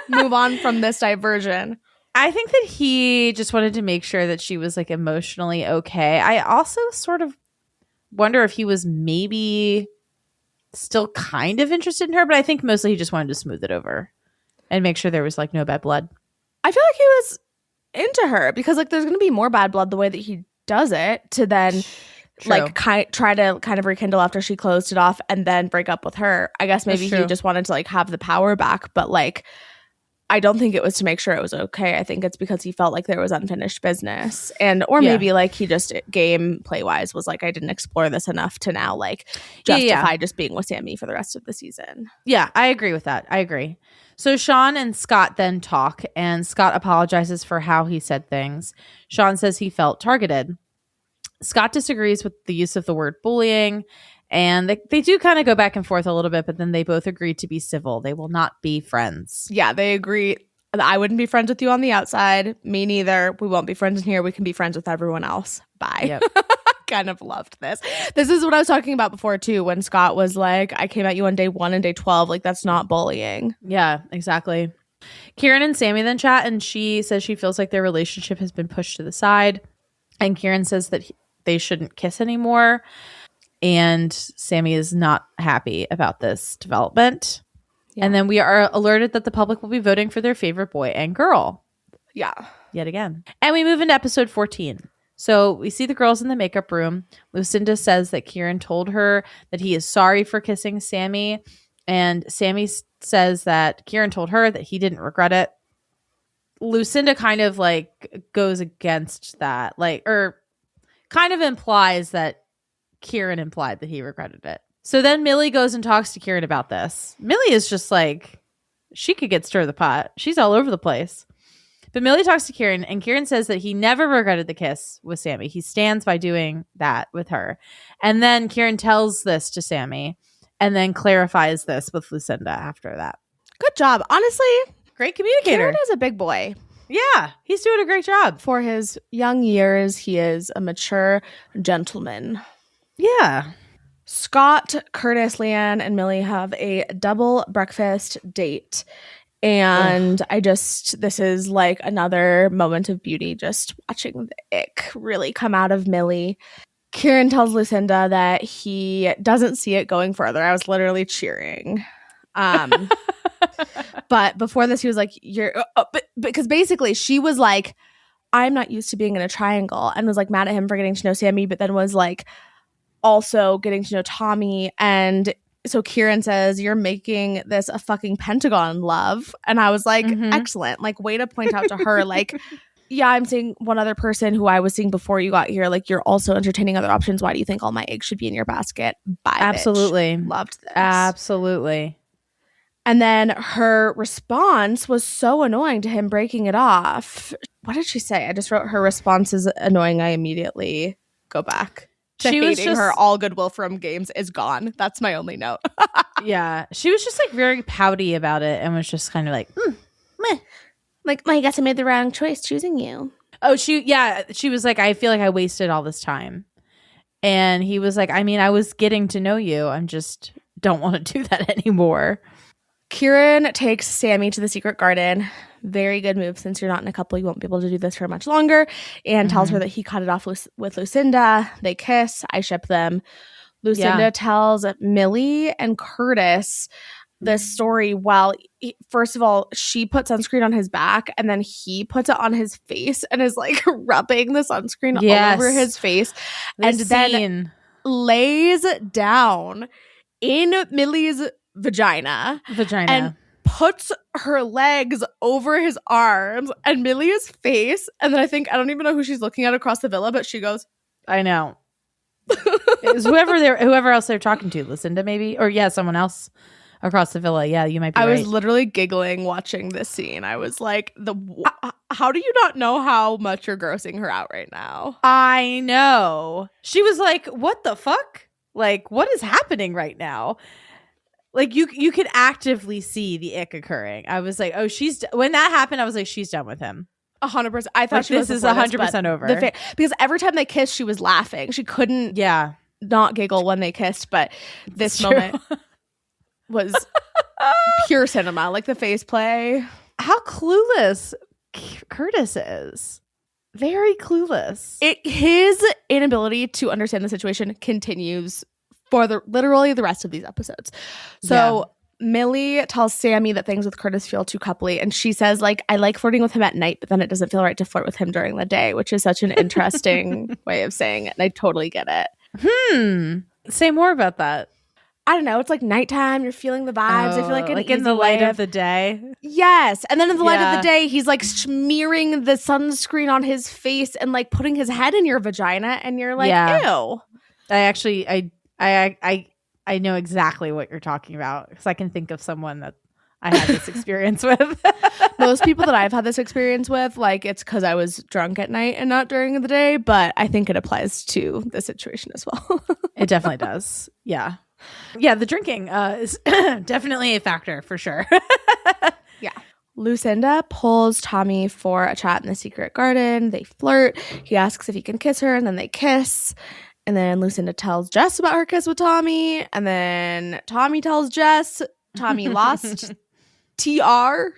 S7: move on from this diversion.
S6: I think that he just wanted to make sure that she was like emotionally okay. I also sort of wonder if he was maybe still kind of interested in her, but I think mostly he just wanted to smooth it over and make sure there was like no bad blood.
S7: I feel like he was into her because like there's going to be more bad blood the way that he does it to then like try to kind of rekindle after she closed it off and then break up with her. I guess maybe he just wanted to like have the power back, but like I don't think it was to make sure it was okay. I think it's because he felt like there was unfinished business or maybe like he just gameplay wise was like, I didn't explore this enough to now like justify just being with Sammy for the rest of the season.
S6: Yeah, I agree with that. I agree. So Sean and Scott then talk and Scott apologizes for how he said things. Sean says he felt targeted. Scott disagrees with the use of the word bullying. And they do kind of go back and forth a little bit, but then they both agree to be civil. They will not be friends.
S7: Yeah, they agree. I wouldn't be friends with you on the outside. Me neither. We won't be friends in here. We can be friends with everyone else. Bye. Yep. Kind of loved this. This is what I was talking about before, too, when Scott was like, I came at you on day 1 and day 12. Like, that's not bullying.
S6: Yeah, exactly. Kieran and Sammy then chat, and she says she feels like their relationship has been pushed to the side. And Kieran says that they shouldn't kiss anymore. And Sammy is not happy about this development. Yeah. And then we are alerted that the public will be voting for their favorite boy and girl.
S7: Yeah.
S6: Yet again. And we move into episode 14. So we see the girls in the makeup room. Lucinda says that Kieran told her that he is sorry for kissing Sammy. And Sammy says that Kieran told her that he didn't regret it. Lucinda kind of like goes against that. Or kind of implies that Kieran implied that he regretted it. So then Millie goes and talks to Kieran about this. Millie is just like, she could get stir the pot. She's all over the place. But Millie talks to Kieran, and Kieran says that he never regretted the kiss with Sammy. He stands by doing that with her. And then Kieran tells this to Sammy, and then clarifies this with Lucinda after that.
S7: Good job. Honestly,
S6: great communicator.
S7: Kieran is a big boy.
S6: Yeah, he's doing a great job.
S7: For his young years, he is a mature gentleman.
S6: Yeah.
S7: Scott, Curtis, Leanne, and Millie have a double breakfast date. And this is like another moment of beauty, just watching the ick really come out of Millie. Kieran tells Lucinda that he doesn't see it going further. I was literally cheering. But before this, he was like, because basically she was like, I'm not used to being in a triangle, and was like mad at him for getting to know Sammy, but then was like, also getting to know Tommy. And so Kieran says, you're making this a fucking pentagon, love. And I was like, excellent. Like, way to point out to her, like, yeah, I'm seeing one other person who I was seeing before you got here. Like, you're also entertaining other options. Why do you think all my eggs should be in your basket? Bye,
S6: absolutely.
S7: Bitch. Loved this.
S6: Absolutely.
S7: And then her response was so annoying to him breaking it off. What did she say? I just wrote her response is annoying. I immediately go back. She was just, her all goodwill from games is gone. That's my only note.
S6: Yeah. She was just like very pouty about it and was just kind of like, meh.
S7: Like, I guess I made the wrong choice choosing you.
S6: Oh, she was like, I feel like I wasted all this time. And he was like, I mean, I was getting to know you. I'm just don't want to do that anymore.
S7: Kieran takes Sammy to the secret garden. Very good move. Since you're not in a couple, you won't be able to do this for much longer. And tells her that he cut it off with Lucinda. They kiss. I ship them. Lucinda tells Millie and Curtis this story while, first of all, she put sunscreen on his back and then he puts it on his face and is like rubbing the sunscreen all over his face. Then lays down in Millie's vagina and puts her legs over his arms and Millie's face. And then I don't even know who she's looking at across the villa, but she goes,
S6: I know. It was whoever else they're talking to, Lucinda maybe, or someone else across the villa. Yeah, you might be right.
S7: I was literally giggling watching this scene. I was like, how do you not know how much you're grossing her out right now?
S6: I know. She was like, what the fuck? Like, what is happening right now? Like, you could actively see the ick occurring. I was like, oh, when that happened, I was like, she's done with him.
S7: 100%. I thought
S6: like, this is 100% over.
S7: Because every time they kissed, she was laughing. She couldn't not giggle when they kissed, but this moment was pure cinema, like the face play.
S6: How clueless Curtis is. Very clueless.
S7: His inability to understand the situation continues for literally the rest of these episodes. So Millie tells Sammy that things with Curtis feel too coupley, and she says, like, I like flirting with him at night, but then it doesn't feel right to flirt with him during the day, which is such an interesting way of saying it, and I totally get it.
S6: Say more about that.
S7: I don't know. It's like nighttime. You're feeling the vibes. I feel like
S6: in the light of the day.
S7: Yes. And then in the light of the day, he's like smearing the sunscreen on his face and like putting his head in your vagina. And you're like, ew.
S6: I know exactly what you're talking about because I can think of someone that I had this experience with.
S7: Most people that I've had this experience with, like, it's because I was drunk at night and not during the day. But I think it applies to the situation as well.
S6: It definitely does. Yeah. Yeah, the drinking is definitely a factor for sure.
S7: Yeah. Lucinda pulls Tommy for a chat in the secret garden. They flirt. He asks if he can kiss her, and then they kiss. And then Lucinda tells Jess about her kiss with Tommy. And then Tommy tells Jess Tommy lost TR.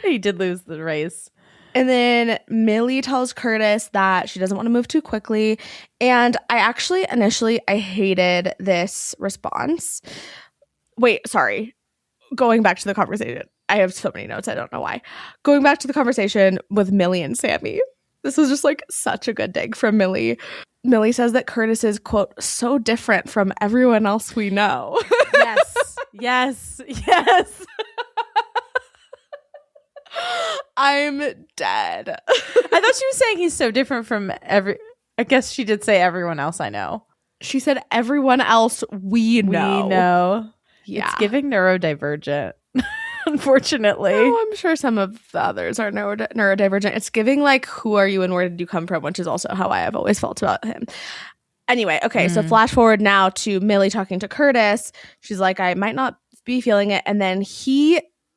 S6: He did lose the race.
S7: And then Millie tells Curtis that she doesn't want to move too quickly. And I actually initially hated this response. Wait, sorry. Going back to the conversation. I have so many notes. I don't know why. Going back to the conversation with Millie and Sammy. This was just like such a good dig from Millie. Millie says that Curtis is, quote, so different from everyone else we know.
S6: Yes.
S7: I'm dead.
S6: I thought she was saying he's so different from I guess she did say everyone else I know.
S7: She said everyone else we know.
S6: Yeah. It's giving neurodivergent, unfortunately.
S7: Oh, I'm sure some of the others are neurodivergent. It's giving like, who are you and where did you come from, which is also how I have always felt about him. Anyway, okay, so flash forward now to Millie talking to Curtis. She's like, I might not be feeling it. And then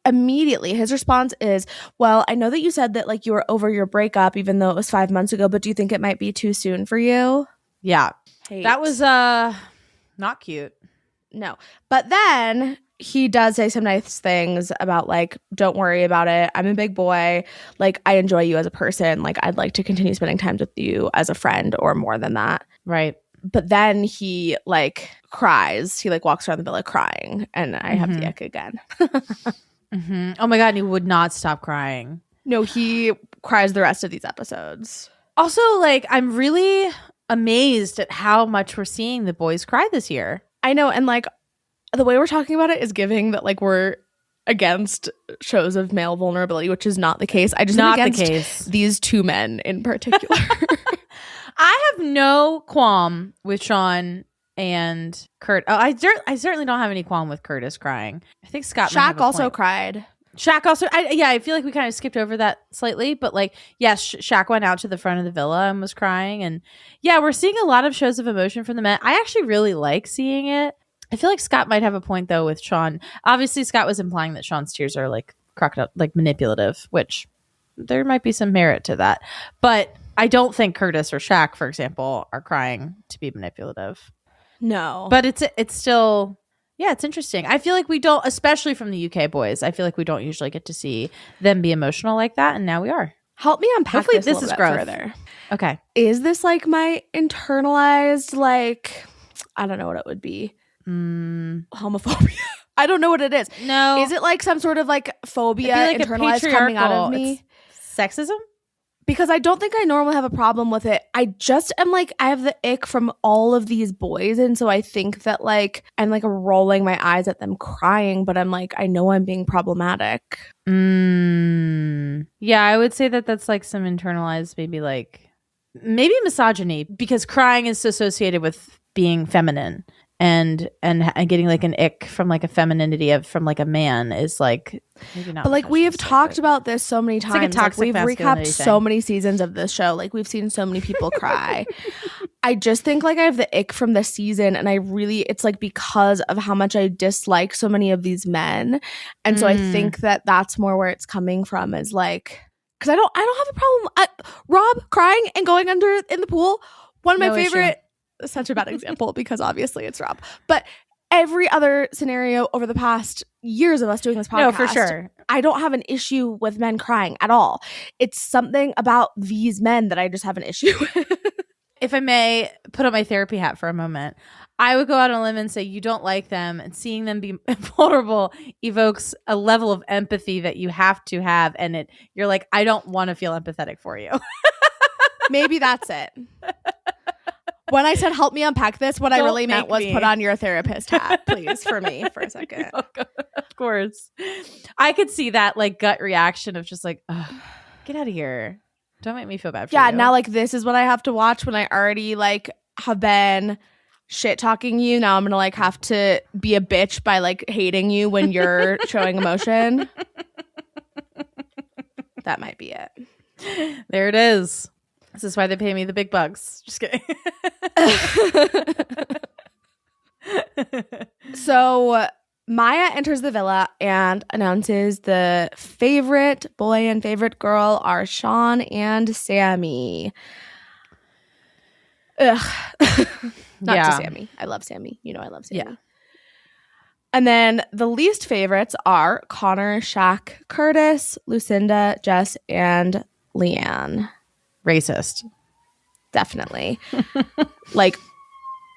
S7: immediately his response is, well, I know that you said that like you were over your breakup even though it was 5 months ago, but do you think it might be too soon for you?
S6: Yeah. That was not cute.
S7: No. But then he does say some nice things about like, don't worry about it. I'm a big boy. Like, I enjoy you as a person. Like, I'd like to continue spending time with you as a friend or more than that.
S6: Right.
S7: But then he like cries. He like walks around the villa crying, and I have the ick again.
S6: Oh my God, and he would not stop crying.
S7: No, he cries the rest of these episodes.
S6: Also, like, I'm really amazed at how much we're seeing the boys cry this year.
S7: I know, and like the way we're talking about it is giving that like we're against shows of male vulnerability, which is not the case. I just
S6: not
S7: am
S6: the case.
S7: These two men in particular.
S6: I have no qualm with Sean and Kurt. Oh, I certainly don't have any qualm with Curtis crying. I think Scott might have
S7: Shaq
S6: a
S7: also
S6: point.
S7: cried.
S6: Shaq also, I feel like we kind of skipped over that slightly, but like, yes, Shaq went out to the front of the villa and was crying. And yeah, we're seeing a lot of shows of emotion from the men. I actually really like seeing it. I feel like Scott might have a point though with Sean. Obviously, Scott was implying that Sean's tears are like crocodile, like manipulative, which there might be some merit to that. But I don't think Curtis or Shaq, for example, are crying to be manipulative.
S7: No.
S6: But it's still, yeah, it's interesting. I feel like we don't, especially from the UK boys, I feel like we don't usually get to see them be emotional like that. And now we are.
S7: Help me unpack
S6: Hopefully
S7: this
S6: is
S7: a little
S6: growth.
S7: bit further.
S6: Okay.
S7: Is this like my internalized, like, I don't know what it would be. Homophobia. I don't know what it is.
S6: No.
S7: Is it like some sort of like phobia
S6: like
S7: internalized coming out of me?
S6: Sexism?
S7: Because I don't think I normally have a problem with it. I just am like, I have the ick from all of these boys. And so I think that like, I'm like rolling my eyes at them crying, but I'm like, I know I'm being problematic.
S6: Yeah, I would say that that's like some internalized, maybe misogyny, because crying is associated with being feminine. And getting like an ick from like a femininity from like a man is like maybe not.
S7: But like we have talked about this so many times.
S6: It's like a toxic
S7: we've recapped
S6: thing.
S7: so many seasons of this show. Like we've seen so many people cry. I just think like I have the ick from this season, and it's like because of how much I dislike so many of these men, and so I think that that's more where it's coming from. Is like because I don't have a problem. Rob crying and going under in the pool. One of my favorite. Such a bad example because obviously it's Rob. But every other scenario over the past years of us doing this podcast,
S6: no, for sure.
S7: I don't have an issue with men crying at all. It's something about these men that I just have an issue with.
S6: If I may put on my therapy hat for a moment, I would go out on a limb and say you don't like them, and seeing them be vulnerable evokes a level of empathy that you have to have, and you're like, I don't want to feel empathetic for you.
S7: Maybe that's it. When I said help me unpack this, what I really meant was put on your therapist hat, please, for me for a second.
S6: Of course. I could see that like gut reaction of just like, get out of here. Don't make me feel bad for you.
S7: Yeah, now like this is what I have to watch when I already like have been shit talking you. Now I'm going to like have to be a bitch by like hating you when you're showing emotion. That might be it.
S6: There it is. This is why they pay me the big bucks. Just kidding.
S7: So Maya enters the villa and announces the favorite boy and favorite girl are Sean and Sammy. Ugh. Not to Sammy. I love Sammy. You know I love Sammy.
S6: Yeah.
S7: And then the least favorites are Connor, Shaq, Curtis, Lucinda, Jess, and Leanne.
S6: Racist.
S7: Definitely. Like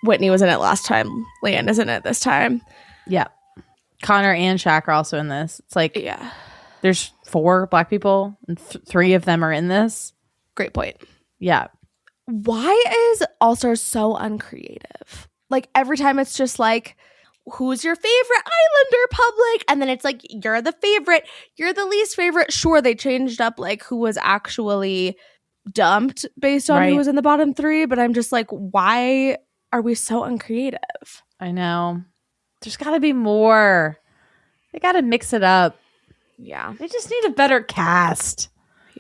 S7: Whitney was in it last time. Leanne is in it this time.
S6: Yeah. Connor and Shaq are also in this. It's like,
S7: yeah,
S6: there's 4 black people and 3 of them are in this.
S7: Great point.
S6: Yeah.
S7: Why is All Stars so uncreative? Like every time it's just like, who's your favorite Islander, public? And then it's like, you're the favorite. You're the least favorite. Sure, they changed up like who was actually dumped based on who was in the bottom 3. But I'm just like, why are we so uncreative?
S6: I know. There's got to be more. They got to mix it up.
S7: Yeah.
S6: They just need a better cast.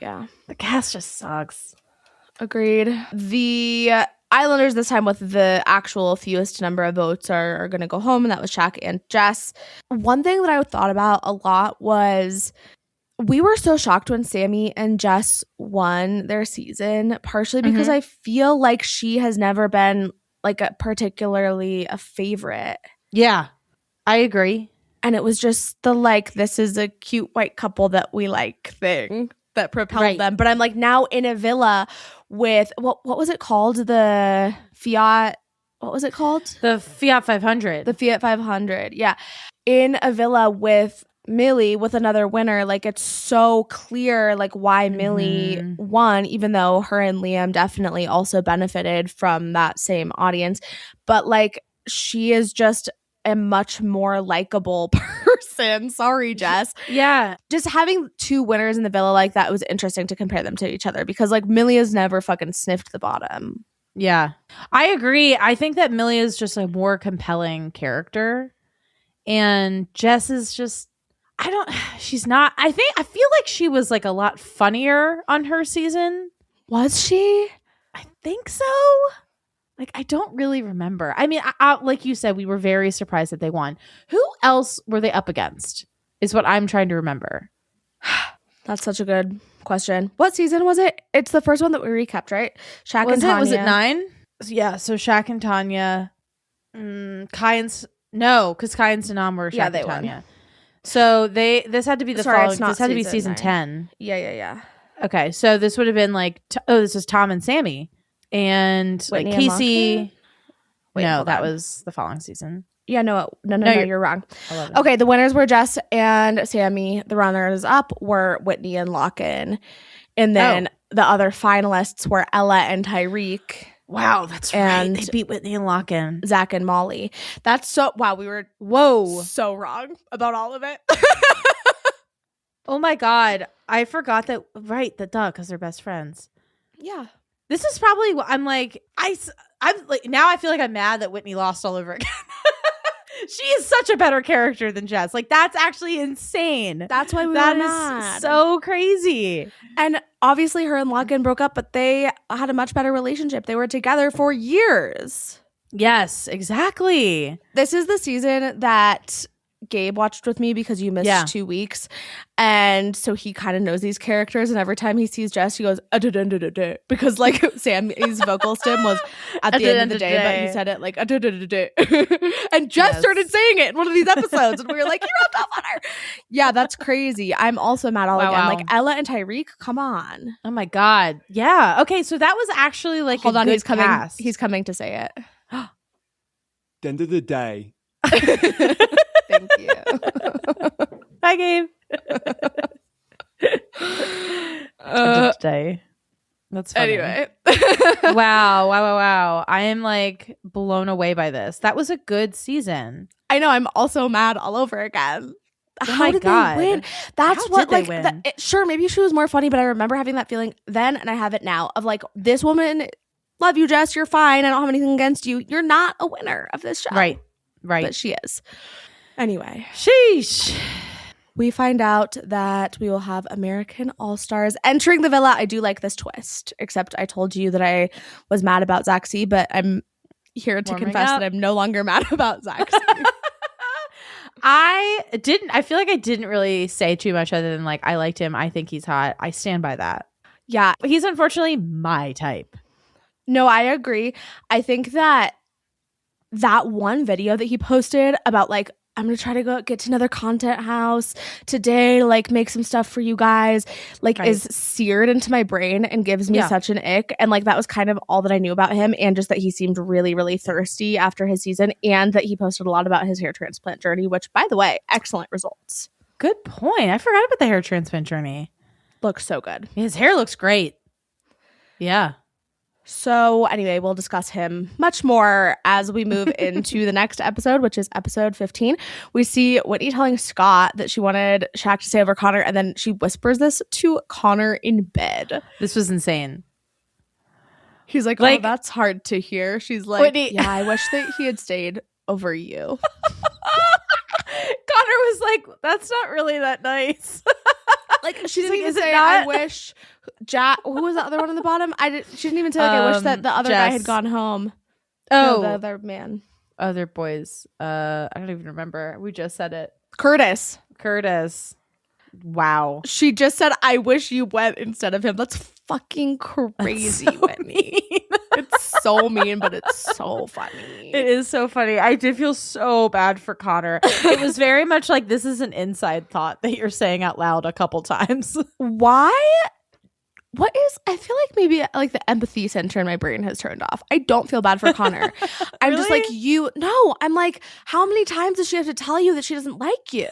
S7: Yeah.
S6: The cast just sucks.
S7: Agreed. The Islanders this time with the actual fewest number of votes are going to go home, and that was Shaq and Jess. One thing that I thought about a lot was we were so shocked when Sammy and Jess won their season, partially because I feel like she has never been like particularly a favorite.
S6: Yeah, I agree.
S7: And it was just the like, this is a cute white couple that we like thing that propelled them. But I'm like, now in a villa with what was it called? The Fiat. What was it called?
S6: The Fiat 500.
S7: The Fiat 500. Yeah. In a villa with Millie, with another winner, like it's so clear like why Millie won, even though her and Liam definitely also benefited from that same audience. But like she is just a much more likable person. Sorry, Jess.
S6: Yeah.
S7: Just having 2 winners in the villa like that was interesting to compare them to each other because like Millie has never fucking sniffed the bottom.
S6: Yeah. I agree. I think that Millie is just a more compelling character. And Jess is just, she's not, I feel like she was like a lot funnier on her season.
S7: Was she?
S6: I think so. Like, I don't really remember. I mean, like you said, we were very surprised that they won. Who else were they up against is what I'm trying to remember.
S7: That's such a good question. What season was it? It's the first one that we recapped, right? Shaq and Tanya.
S6: Was it 9? Yeah, so Shaq and Tanya. Kai and... No, because Kai and Sanam were Shaq and Tanya. Won. So this had to be the following. This had to be season 10.
S7: Yeah.
S6: Okay, so this would have been like... this is Tom and Sammy. And
S7: Whitney
S6: like Casey...
S7: And Wait,
S6: no, that was the following season.
S7: Yeah, no, you're wrong. Okay, the winners were Jess and Sammy. The runners up were Whitney and Locken. And then the other finalists were Ella and Tyreek.
S6: Wow, that's right. They beat Whitney and Locken.
S7: Zach and Molly. That's so... Wow, we were so wrong about all of it.
S6: Oh my God. I forgot that. Right, the duh, because they're best friends.
S7: Yeah.
S6: This is probably what I'm like... I'm like, now I feel like I'm mad that Whitney lost all over again. She is such a better character than Jess. Like, that's actually insane.
S7: That's why we were mad.
S6: That is so crazy.
S7: And obviously her and Locken broke up, but they had a much better relationship. They were together for years.
S6: Yes, exactly.
S7: This is the season that Gabe watched with me because you missed 2 weeks. And so he kind of knows these characters. And every time he sees Jess, he goes, because like Sammy's vocal stem was at the end of the day, but he said it like, and Jess started saying it in one of these episodes. And we were like, you rubbed off on her. Yeah, that's crazy. I'm also mad all again. Wow. Like Ella and Tyreek, come on.
S6: Oh my God. Yeah. Okay. So that was actually like,
S7: hold on,
S6: he's coming.
S7: Cast. He's coming to say it.
S8: The end of the day.
S7: Thank you.
S6: Hi, Gabe. Today. That's funny.
S7: Anyway.
S6: Wow. I am like blown away by this. That was a good season.
S7: I know. I'm also mad all over again.
S6: How did they win?
S7: That's
S6: what like
S7: win? Sure, maybe she was more funny, but I remember having that feeling then, and I have it now of like, this woman, love you, Jess, you're fine, I don't have anything against you, you're not a winner of this show.
S6: Right
S7: but she is. Anyway,
S6: sheesh.
S7: We find out that we will have American All-Stars entering the villa. I do like this twist, except I told you that I was mad about Zaxi, but I'm here to confess that I'm no longer mad about Zaxi.
S6: I feel like I didn't really say too much other than like, I liked him. I think he's hot. I stand by that.
S7: Yeah.
S6: He's unfortunately my type.
S7: No, I agree. I think that one video that he posted about like, I'm going to try to go get to another content house today, like make some stuff for you guys, like is seared into my brain and gives me such an ick. And like, that was kind of all that I knew about him. And just that he seemed really, really thirsty after his season, and that he posted a lot about his hair transplant journey, which by the way, excellent results.
S6: Good point. I forgot about the hair transplant journey.
S7: Looks so good.
S6: His hair looks great. Yeah.
S7: So anyway, we'll discuss him much more as we move into the next episode, which is episode 15. We see Whitney telling Scott that she wanted Shaq to stay over Connor, and then she whispers this to Connor in bed.
S6: This was insane.
S7: He's like, oh, that's hard to hear. She's like, Whitney. Yeah, I wish that he had stayed over you.
S6: Connor was like, that's not really that nice.
S7: Like, she didn't even say, I wish Jack, who was the other one on the bottom? She didn't even say, like, I wish that the other guy had gone home.
S6: Oh.
S7: No, the other man.
S6: Other boys. I don't even remember. We just said it.
S7: Curtis.
S6: Wow.
S7: She just said, I wish you went instead of him. That's fucking crazy, so Whitney. It's so mean, but it's so funny.
S6: It is so funny. I did feel so bad for Connor. It was very much like, this is an inside thought that you're saying out loud a couple times.
S7: Why? I feel like maybe like the empathy center in my brain has turned off. I don't feel bad for Connor. I'm just like, I'm like, how many times does she have to tell you that she doesn't like you?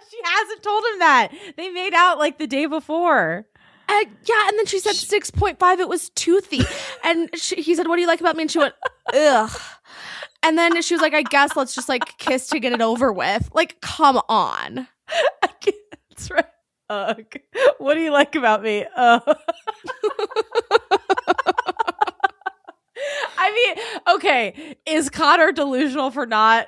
S6: She hasn't told him that. They made out like the day before.
S7: Yeah, and then she said 6.5, it was toothy. And he said, what do you like about me? And she went, ugh. And then she was like, I guess let's just like kiss to get it over with. Like, come on.
S6: That's right. Ugh. What do you like about me? I mean, okay, is Connor delusional for not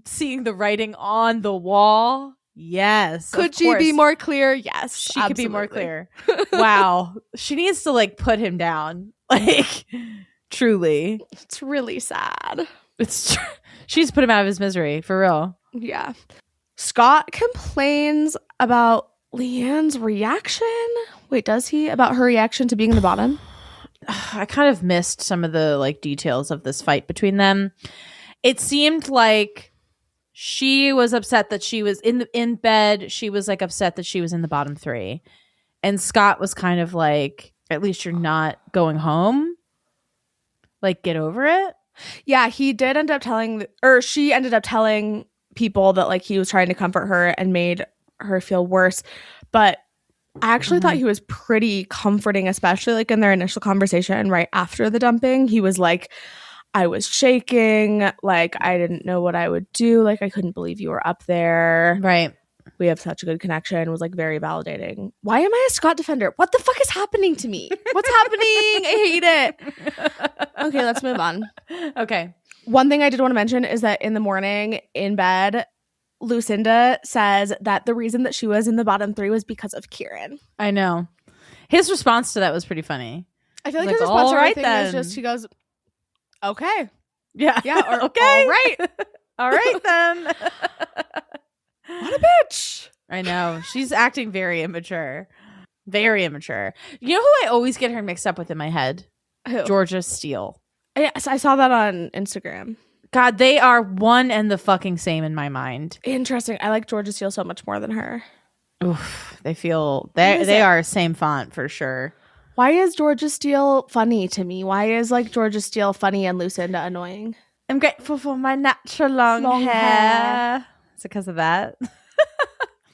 S6: seeing the writing on the wall? Yes.
S7: Could she be more clear? Yes.
S6: She could be more clear. Wow. She needs to like put him down. Like, truly.
S7: It's really sad.
S6: She's put him out of his misery, for real.
S7: Yeah. Scott complains about Leanne's reaction? Wait, does he? About her reaction to being in the bottom?
S6: I kind of missed some of the like details of this fight between them. It seemed like she was upset that she was in bed. She was like upset that she was in the bottom 3. And Scott was kind of like, at least you're not going home. Like, get over it.
S7: Yeah, he did end up she ended up telling people that like he was trying to comfort her and made her feel worse. But I actually thought he was pretty comforting, especially like in their initial conversation right after the dumping. He was like, I was shaking, like I didn't know what I would do, like I couldn't believe you were up there.
S6: Right.
S7: We have such a good connection. Was like very validating. Why am I a Scott defender? What the fuck is happening to me? What's happening? I hate it. Okay, let's move on.
S6: Okay.
S7: One thing I did want to mention is that in the morning in bed, Lucinda says that the reason that she was in the bottom 3 was because of Kieran.
S6: I know. His response to that was pretty funny.
S7: I feel like his response to everything is just, he goes, okay.
S6: Yeah.
S7: Yeah. Or,
S6: okay.
S7: All right.
S6: All right then.
S7: What a bitch.
S6: I know. She's acting very immature. Very immature. You know who I always get her mixed up with in my head?
S7: Who?
S6: Georgia Steele.
S7: Yes, I saw that on Instagram.
S6: God, they are one and the fucking same in my mind.
S7: Interesting. I like Georgia Steele so much more than her.
S6: Oof. They are same font for sure.
S7: Why is Georgia Steele funny to me? Why is like Georgia Steele funny and Lucinda annoying?
S6: I'm grateful for my natural long hair. Is it because of that?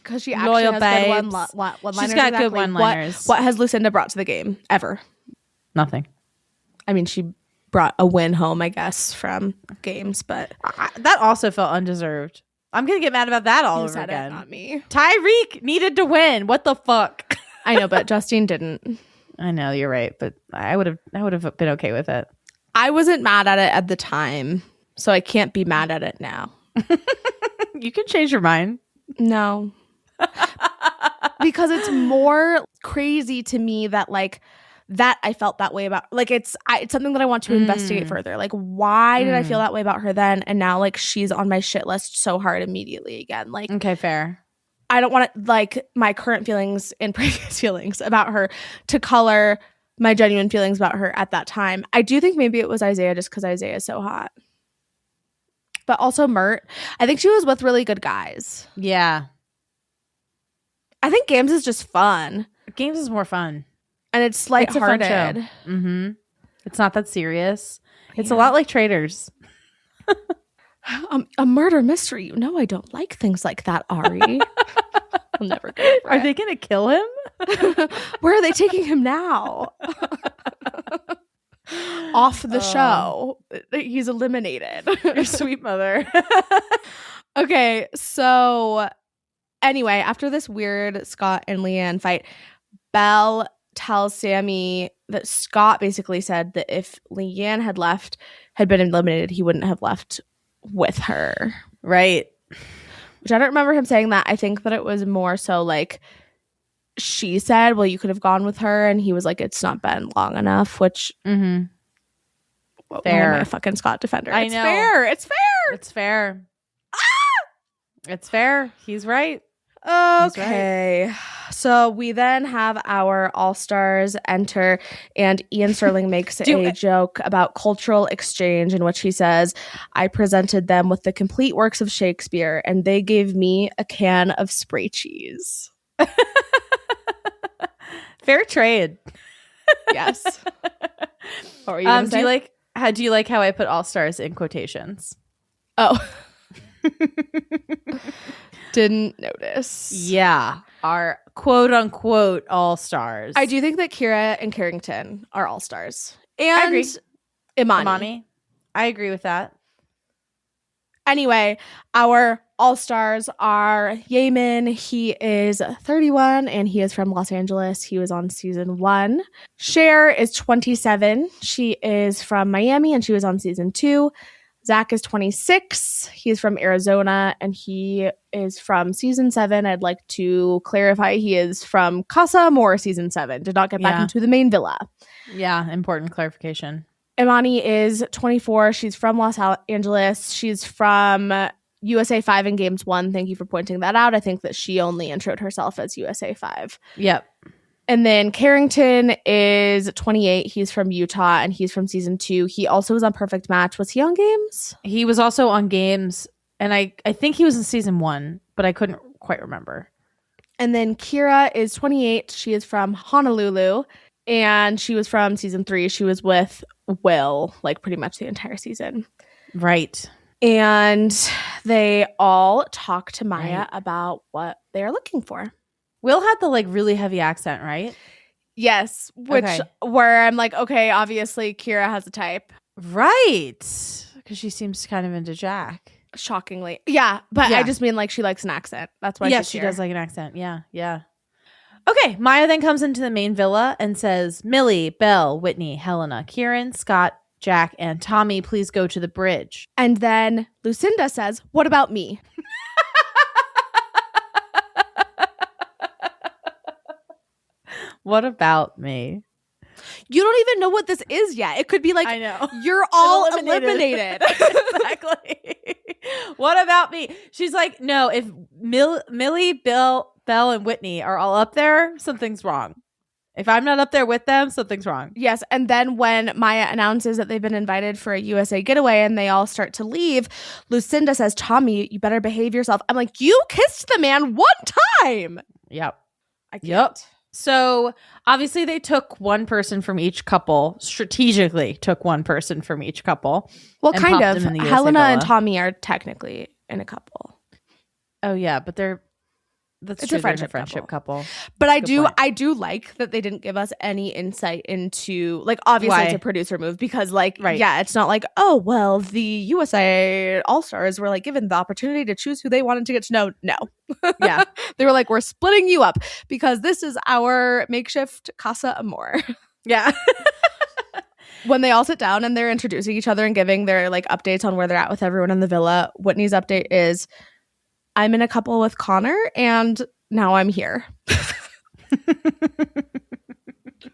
S7: Because she actually
S6: Loyal
S7: has
S6: babes.
S7: good one-liners.
S6: She's got good one-liners.
S7: What has Lucinda brought to the game ever?
S6: Nothing.
S7: I mean, she brought a win home, I guess, from games, but
S6: that also felt undeserved. I'm gonna get mad about that all over again.
S7: Not me.
S6: Tyreek needed to win. What the fuck?
S7: I know, but Justine didn't.
S6: I know, you're right, but I would have been okay with it.
S7: I wasn't mad at it at the time, so I can't be mad at it now.
S6: You can change your mind.
S7: No. Because it's more crazy to me that like that I felt that way about, like it's something that I want to investigate further. Like, why did I feel that way about her then, and now like she's on my shit list so hard immediately again? Like,
S6: okay, fair.
S7: I don't want like my current feelings and previous feelings about her to color my genuine feelings about her at that time. I do think maybe it was Isaiah, just because Isaiah is so hot. But also Mert. I think she was with really good guys.
S6: Yeah.
S7: I think games is just fun.
S6: Games is more fun.
S7: And it's lighthearted.
S6: It's a fun show. Mm-hmm. It's not that serious. It's a lot like Traders.
S7: A murder mystery. You know I don't like things like that, Ari. I'll never go for
S6: Are
S7: it.
S6: they going to kill him?
S7: Where are they taking him now? Off the show. He's eliminated.
S6: Your sweet mother.
S7: Okay, so anyway, after this weird Scott and Leanne fight, Belle tells Sammy that Scott basically said that if Leanne had been eliminated, he wouldn't have left with her.
S6: Right.
S7: Which I don't remember him saying that. I think that it was more so like she said, well, you could have gone with her. And he was like, it's not been long enough, which
S6: fair.
S7: Why am I a fucking Scott defender?
S6: I
S7: It's
S6: know.
S7: fair. It's fair.
S6: It's fair. It's fair. He's right.
S7: Okay. So we then have our all-stars enter, and Ian Sterling makes a joke about cultural exchange in which he says, I presented them with the complete works of Shakespeare, and they gave me a can of spray cheese.
S6: Fair trade.
S7: Yes. What were you gonna say?
S6: Do you like how I put all stars in quotations?
S7: Oh. Didn't notice.
S6: Yeah. Our quote unquote all stars.
S7: I do think that Kira and Carrington are all stars. And
S6: I agree.
S7: Imani.
S6: I agree with that.
S7: Anyway, our all-stars are Yemen. He is 31 and he is from Los Angeles. He was on season 1. Cher is 27. She is from Miami and she was on season 2. Zach is 26. He's from Arizona and he is from season 7. I'd like to clarify he is from Casa Amor season 7. Did not get back into the main villa.
S6: Yeah, important clarification.
S7: Imani is 24. She's from Los Angeles. She's from USA 5 in games 1. Thank you for pointing that out. I think that she only introed herself as USA 5.
S6: Yep.
S7: And then Carrington is 28. He's from Utah, and he's from season 2. He also was on Perfect Match. Was he on Games?
S6: He was also on Games, and I think he was in season 1, but I couldn't quite remember.
S7: And then Kira is 28. She is from Honolulu, and she was from season 3. She was with Will, like pretty much the entire season.
S6: Right.
S7: And they all talk to Maya about what they're looking for.
S6: Will had the like really heavy accent, right?
S7: Yes, where I'm like, okay, obviously Kira has a type.
S6: Right. Because she seems kind of into Jack.
S7: Shockingly. Yeah, but
S6: Yeah.
S7: I just mean like she likes an accent. That's why
S6: she does like an accent. Yeah, yeah. Okay, Maya then comes into the main villa and says, Millie, Belle, Whitney, Helena, Kieran, Scott, Jack, and Tommy, please go to the bridge.
S7: And then Lucinda says, what about me?
S6: What about me?
S7: You don't even know what this is yet. It could be like,
S6: I know.
S7: You're all eliminated.
S6: Exactly. What about me? She's like, no, if Millie, Belle, and Whitney are all up there, something's wrong. If I'm not up there with them, something's wrong.
S7: Yes. And then when Maya announces that they've been invited for a USA getaway and they all start to leave, Lucinda says, Tommy, you better behave yourself. I'm like, you kissed the man one time.
S6: Yep.
S7: I can't.
S6: Yep. So obviously they took one person from each couple, strategically took one person from each couple.
S7: Well,
S6: and
S7: kind
S6: popped
S7: of.
S6: them in the
S7: Helena
S6: USA
S7: and
S6: villa.
S7: Tommy are technically in a couple.
S6: Oh yeah, but that's
S7: It's
S6: true,
S7: a
S6: they're in
S7: friendship
S6: couple.
S7: But I
S6: Good
S7: do
S6: point.
S7: like that they didn't give us any insight into, like, obviously
S6: Why?
S7: it's a producer move because, like,
S6: Right.
S7: yeah, it's not like, oh, well, the USA All-Stars were, like, given the opportunity to choose who they wanted to get to know. No.
S6: Yeah.
S7: They were like, we're splitting you up because this is our makeshift Casa Amor.
S6: Yeah.
S7: When they all sit down and they're introducing each other and giving their, like, updates on where they're at with everyone in the villa, Whitney's update is, I'm in a couple with Connor and now I'm here.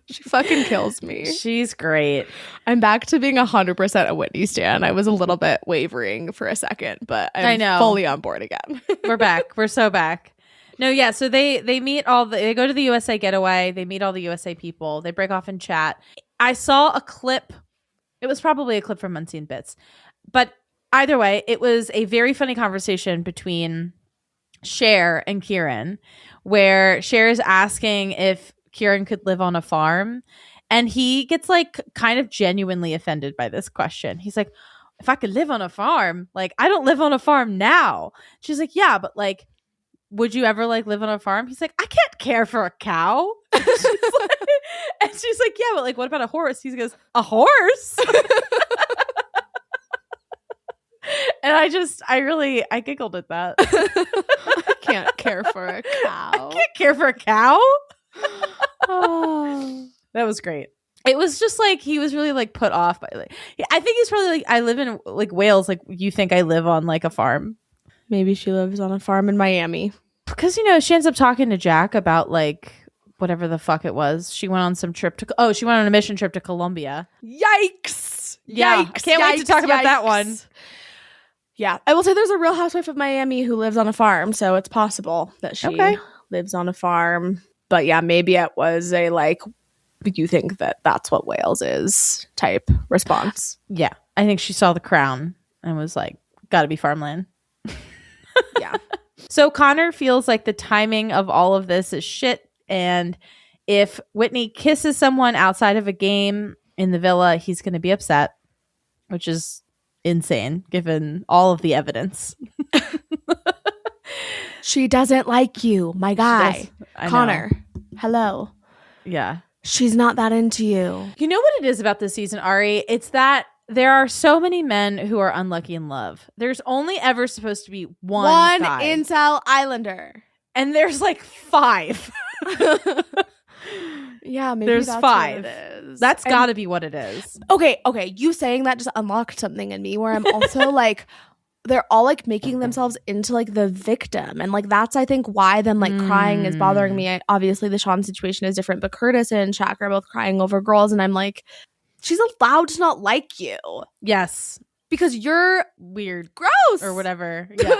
S7: She fucking kills me.
S6: She's great.
S7: I'm back to being 100% a Whitney stan. I was a little bit wavering for a second, but
S6: I
S7: I'm
S6: know.
S7: fully on board again.
S6: We're back. We're so back. No, yeah. So they meet they go to the USA getaway. They meet all the USA people. They break off and chat. I saw a clip. It was probably a clip from Unseen Bits, but either way, it was a very funny conversation between Cher and Kieran, where Cher is asking if Kieran could live on a farm, and he gets like kind of genuinely offended by this question. He's like, if I could live on a farm, like I don't live on a farm now. She's like, yeah, but like, would you ever like live on a farm? He's like, I can't care for a cow. And she's like, yeah, but like, what about a horse? He goes, a horse? And I giggled at that.
S7: I can't care for a cow.
S6: I can't care for a cow. Oh, that was great. It was just like he was really like put off by like. I think he's probably like, I live in like Wales. Like you think I live on like a farm?
S7: Maybe she lives on a farm in Miami.
S6: Because she ends up talking to Jack about like whatever the fuck it was. She went on some trip to she went on a mission trip to Colombia.
S7: Yikes!
S6: Yeah, I can't wait to talk about that one.
S7: Yeah, I will say there's a Real Housewife of Miami who lives on a farm, so it's possible that she lives on a farm. But yeah, maybe it was a like, you think that that's what Wales is type response.
S6: Yeah, I think she saw The Crown and was like, gotta be farmland.
S7: Yeah.
S6: So Connor feels like the timing of all of this is shit. And if Whitney kisses someone outside of a game in the villa, he's going to be upset, which is insane given all of the evidence.
S7: She doesn't like you, my guy. Connor.
S6: Know.
S7: Hello.
S6: Yeah.
S7: She's not that into you.
S6: You know what it is about this season, Ari? It's that there are so many men who are unlucky in love. There's only ever supposed to be one guy.
S7: incel islander.
S6: And there's like 5.
S7: Yeah, maybe
S6: there's
S7: that's
S6: 5.
S7: what it is.
S6: That's got to be what it is.
S7: Okay. You saying that just unlocked something in me where I'm also like, they're all like making themselves into like the victim. And like, that's, I think, why them like crying is bothering me. Obviously, the Sean situation is different, but Curtis and Shaq are both crying over girls. And I'm like, she's allowed to not like you.
S6: Yes.
S7: Because you're
S6: weird,
S7: gross,
S6: or whatever. Yeah.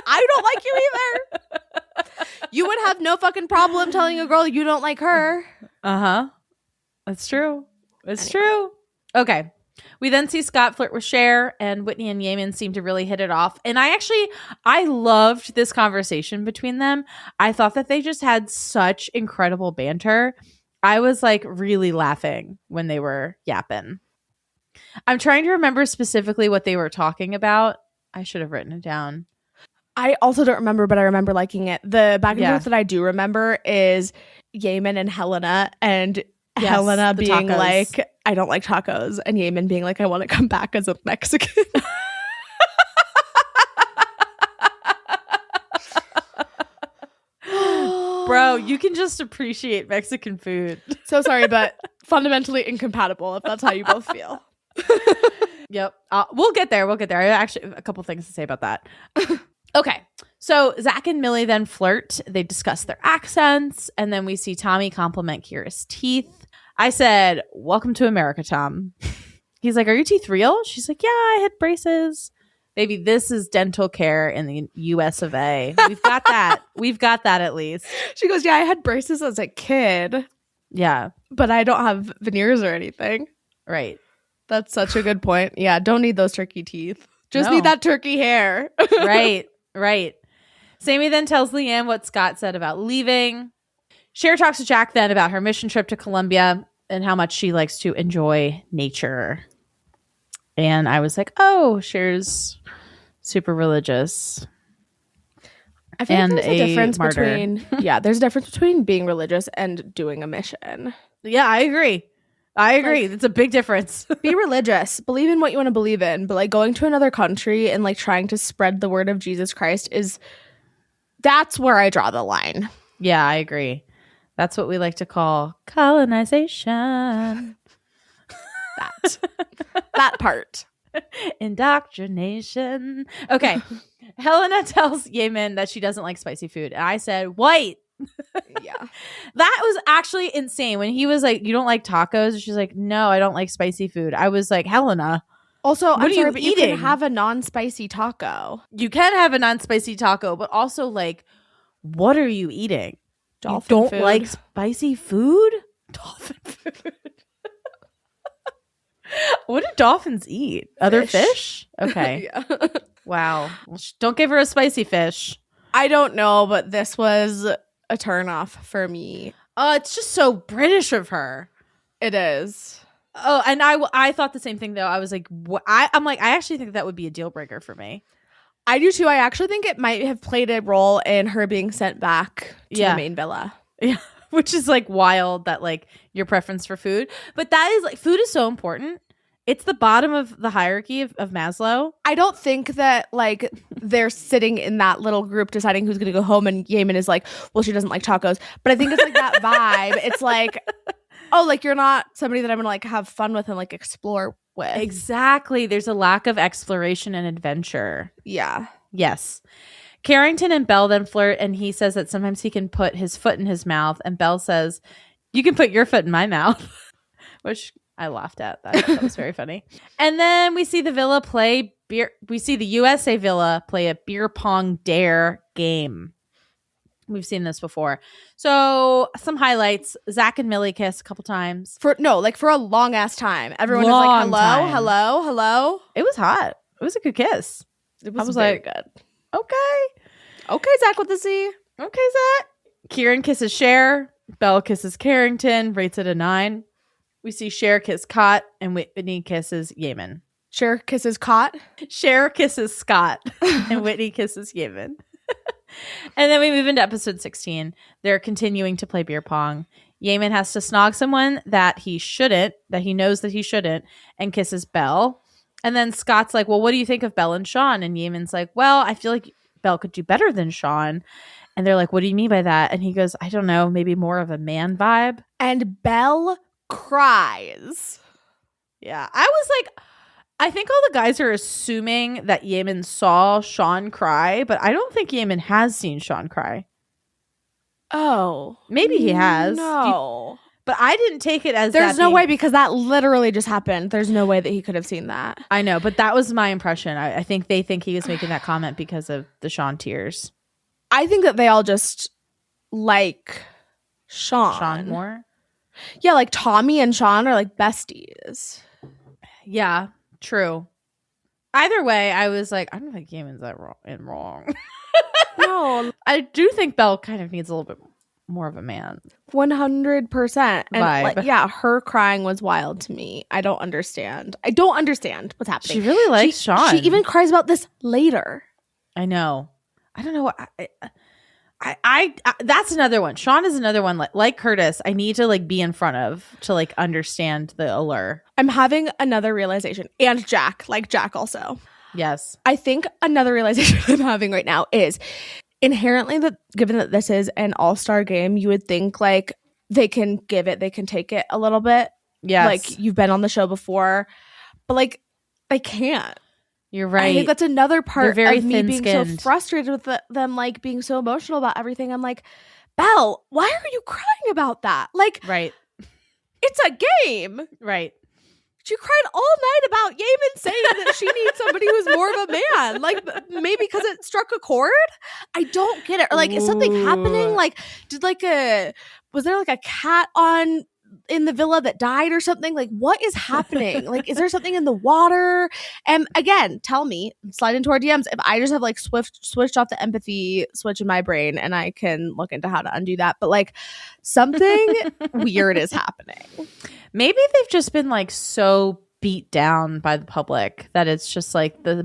S7: I don't like you either. You would have no fucking problem telling a girl you don't like her.
S6: Uh-huh. That's true. It's true. Okay. We then see Scott flirt with Cher, and Whitney and Yemen seem to really hit it off. And I loved this conversation between them. I thought that they just had such incredible banter. I was like really laughing when they were yapping. I'm trying to remember specifically what they were talking about. I should have written it down.
S7: I also don't remember, but I remember liking it. The back and forth that I do remember is Yemen and Helena, and Helena being
S6: tacos.
S7: like, I don't like tacos, and Yemen being like, I want to come back as a Mexican.
S6: Bro, you can just appreciate Mexican food.
S7: So sorry, but fundamentally incompatible if that's how you both feel.
S6: Yep. We'll get there. I actually have a couple things to say about that. Okay. So Zach and Millie then flirt. They discuss their accents. And then we see Tommy compliment Kira's teeth. I said, welcome to America, Tom. He's like, are your teeth real? She's like, yeah, I had braces. Baby, this is dental care in the US of A. We've got that. We've got that at least.
S7: She goes, yeah, I had braces as a kid.
S6: Yeah.
S7: But I don't have veneers or anything.
S6: Right.
S7: That's such a good point. Yeah, don't need those turkey teeth. Just need that turkey hair.
S6: Right. Sammy then tells Leanne what Scott said about leaving. Cher talks to Jack then about her mission trip to Colombia and how much she likes to enjoy nature. And I was like, oh, Cher's super religious.
S7: I feel like there's a difference
S6: martyr.
S7: there's a difference between being religious and doing a mission.
S6: Yeah, I agree. It's a big difference.
S7: Be religious. Believe in what you want to believe in. But like going to another country and like trying to spread the word of Jesus Christ that's where I draw the line.
S6: Yeah, I agree. That's what we like to call colonization.
S7: That part.
S6: Indoctrination. Okay. Helena tells Yemen that she doesn't like spicy food. And I said, white.
S7: Yeah.
S6: That was actually insane. When he was like, you don't like tacos? She's like, no, I don't like spicy food. I was like, Helena.
S7: Also,
S6: I'm sorry, but
S7: you can have a non-spicy taco.
S6: You can have a non-spicy taco, but also like, what are you eating?
S7: Dolphin
S6: you don't
S7: food.
S6: like spicy food? Dolphin food. What do dolphins eat? Other fish? Okay.
S7: Yeah.
S6: Wow. Well, don't give her a spicy fish.
S7: I don't know, but this was a turnoff for me.
S6: It's just so British of her.
S7: It is.
S6: Oh, and I thought the same thing though. I was like, I'm like, I actually think that would be a deal breaker for me.
S7: I do too. I actually think it might have played a role in her being sent back to the main villa.
S6: Yeah. Which is like wild that like your preference for food. But that is like, food is so important. It's the bottom of the hierarchy of Maslow.
S7: I don't think that like they're sitting in that little group deciding who's going to go home and Yemen is like, well, she doesn't like tacos. But I think it's like that vibe. It's like, oh, like you're not somebody that I'm going to like have fun with and like explore with.
S6: Exactly. There's a lack of exploration and adventure.
S7: Yeah.
S6: Yes. Carrington and Belle then flirt, and he says that sometimes he can put his foot in his mouth, and Belle says, you can put your foot in my mouth, which I laughed at. That was very funny. And then we see the villa play beer. We see the USA Villa play a beer pong dare game. We've seen this before. So some highlights. Zach and Millie kiss a couple times.
S7: For a long ass time. Everyone is
S6: Long
S7: like,
S6: time.
S7: hello.
S6: It was hot. It was a good kiss.
S7: It was
S6: very
S7: like, good.
S6: Okay,
S7: Zach with the C.
S6: Okay, Zach. Kieran kisses Cher. Belle kisses Carrington. Rates it a 9. We see Cher kiss Cott, and Whitney kisses Yemen.
S7: Cher kisses Cott.
S6: Cher kisses Scott, and Whitney kisses Yemen. And then we move into episode 16. They're continuing to play beer pong. Yemen has to snog someone that he knows that he shouldn't, and kisses Belle. And then Scott's like, well, what do you think of Belle and Sean? And Yemen's like, well, I feel like Belle could do better than Sean. And they're like, what do you mean by that? And he goes, I don't know, maybe more of a man vibe.
S7: And Belle cries.
S6: Yeah. I was like, I think all the guys are assuming that Yemen saw Sean cry, but I don't think Yemen has seen Sean cry.
S7: Oh.
S6: Maybe he has.
S7: No.
S6: But I didn't take it as
S7: there's no way, because that literally just happened. There's no way that he could have seen that.
S6: I know, but that was my impression. I think they think he was making that comment because of the Sean tears.
S7: I think that they all just like Sean.
S6: Sean more?
S7: Yeah, like Tommy and Sean are like besties.
S6: Yeah, true. Either way, I was like, I don't think Eamon's that wrong.
S7: No.
S6: I do think Belle kind of needs a little bit more of a man.
S7: 100%. And
S6: Vibe.
S7: like, yeah, her crying was wild to me. I don't understand what's happening.
S6: She really likes Sean.
S7: She even cries about this later.
S6: I know. I don't know what I that's another one. Sean is another one like Curtis. I need to like be in front of to like understand the allure.
S7: I'm having another realization. And Jack also.
S6: Yes.
S7: I think another realization I'm having right now is inherently that given that this is an all-star game, you would think like they can take it a little bit.
S6: Yes.
S7: Like you've been on the show before, but like they can't.
S6: You're right.
S7: I think that's another part
S6: very
S7: of me being so
S6: thin-skinned.
S7: frustrated with them like being so emotional about everything. I'm like, Belle, why are you crying about that? Like,
S6: right.
S7: It's a game.
S6: Right.
S7: She cried all night about Eamon saying that she needs somebody who's more of a man. Like, maybe because it struck a chord? I don't get it. Or, like, is something happening? Like, was there, like, a cat in the villa that died or something? Like, what is happening? Like, is there something in the water? And, again, tell me, slide into our DMs if I just have, like, switched off the empathy switch in my brain and I can look into how to undo that. But, like, something weird is happening.
S6: Maybe they've just been like so beat down by the public that it's just like the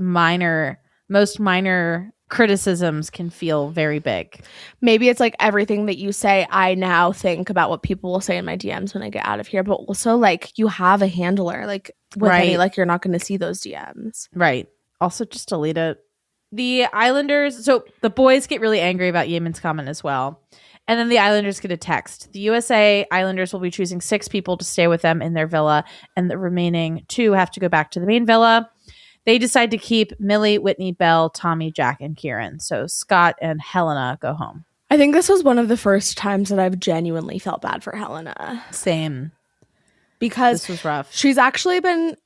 S6: most minor criticisms can feel very big.
S7: Maybe it's like everything that you say, I now think about what people will say in my DMs when I get out of here. But also like you have a handler, like with any, like you're not going to see those DMs.
S6: Right. Also just delete it. The Islanders, so the boys get really angry about Eamon's comment as well. And then the Islanders get a text. The USA Islanders will be choosing 6 people to stay with them in their villa, and the remaining 2 have to go back to the main villa. They decide to keep Millie, Whitney, Belle, Tommy, Jack, and Kieran. So Scott and Helena go home.
S7: I think this was one of the first times that I've genuinely felt bad for Helena.
S6: Same.
S7: Because
S6: this was rough.
S7: She's actually been,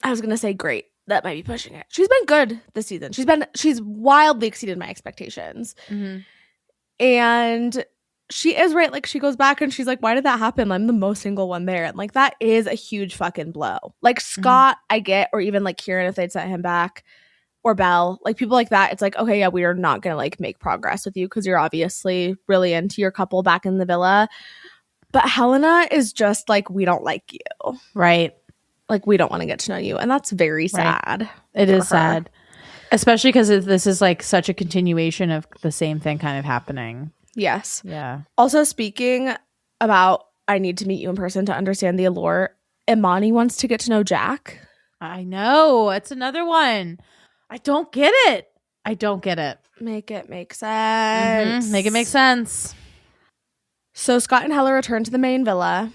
S7: I was going to say great. That might be pushing it. She's been good this season. She's wildly exceeded my expectations. Mm-hmm. And she is right. Like, she goes back and she's like, why did that happen? I'm the most single one there. And, like, that is a huge fucking blow. Like, Scott, I get, or even, like, Kieran if they'd sent him back, or Belle. Like, people like that, it's like, okay, yeah, we are not going to, like, make progress with you because you're obviously really into your couple back in the villa. But Helena is just, like, we don't like you.
S6: Right.
S7: Like, we don't want to get to know you. And that's very sad.
S6: Right. It is sad. Especially because this is like such a continuation of the same thing kind of happening.
S7: Yes.
S6: Yeah.
S7: Also, speaking about I need to meet you in person to understand the allure, Imani wants to get to know Jack.
S6: I know. It's another one. I don't get it.
S7: Make it make sense.
S6: Mm-hmm. Make it make sense.
S7: So Scott and Hella return to the main villa.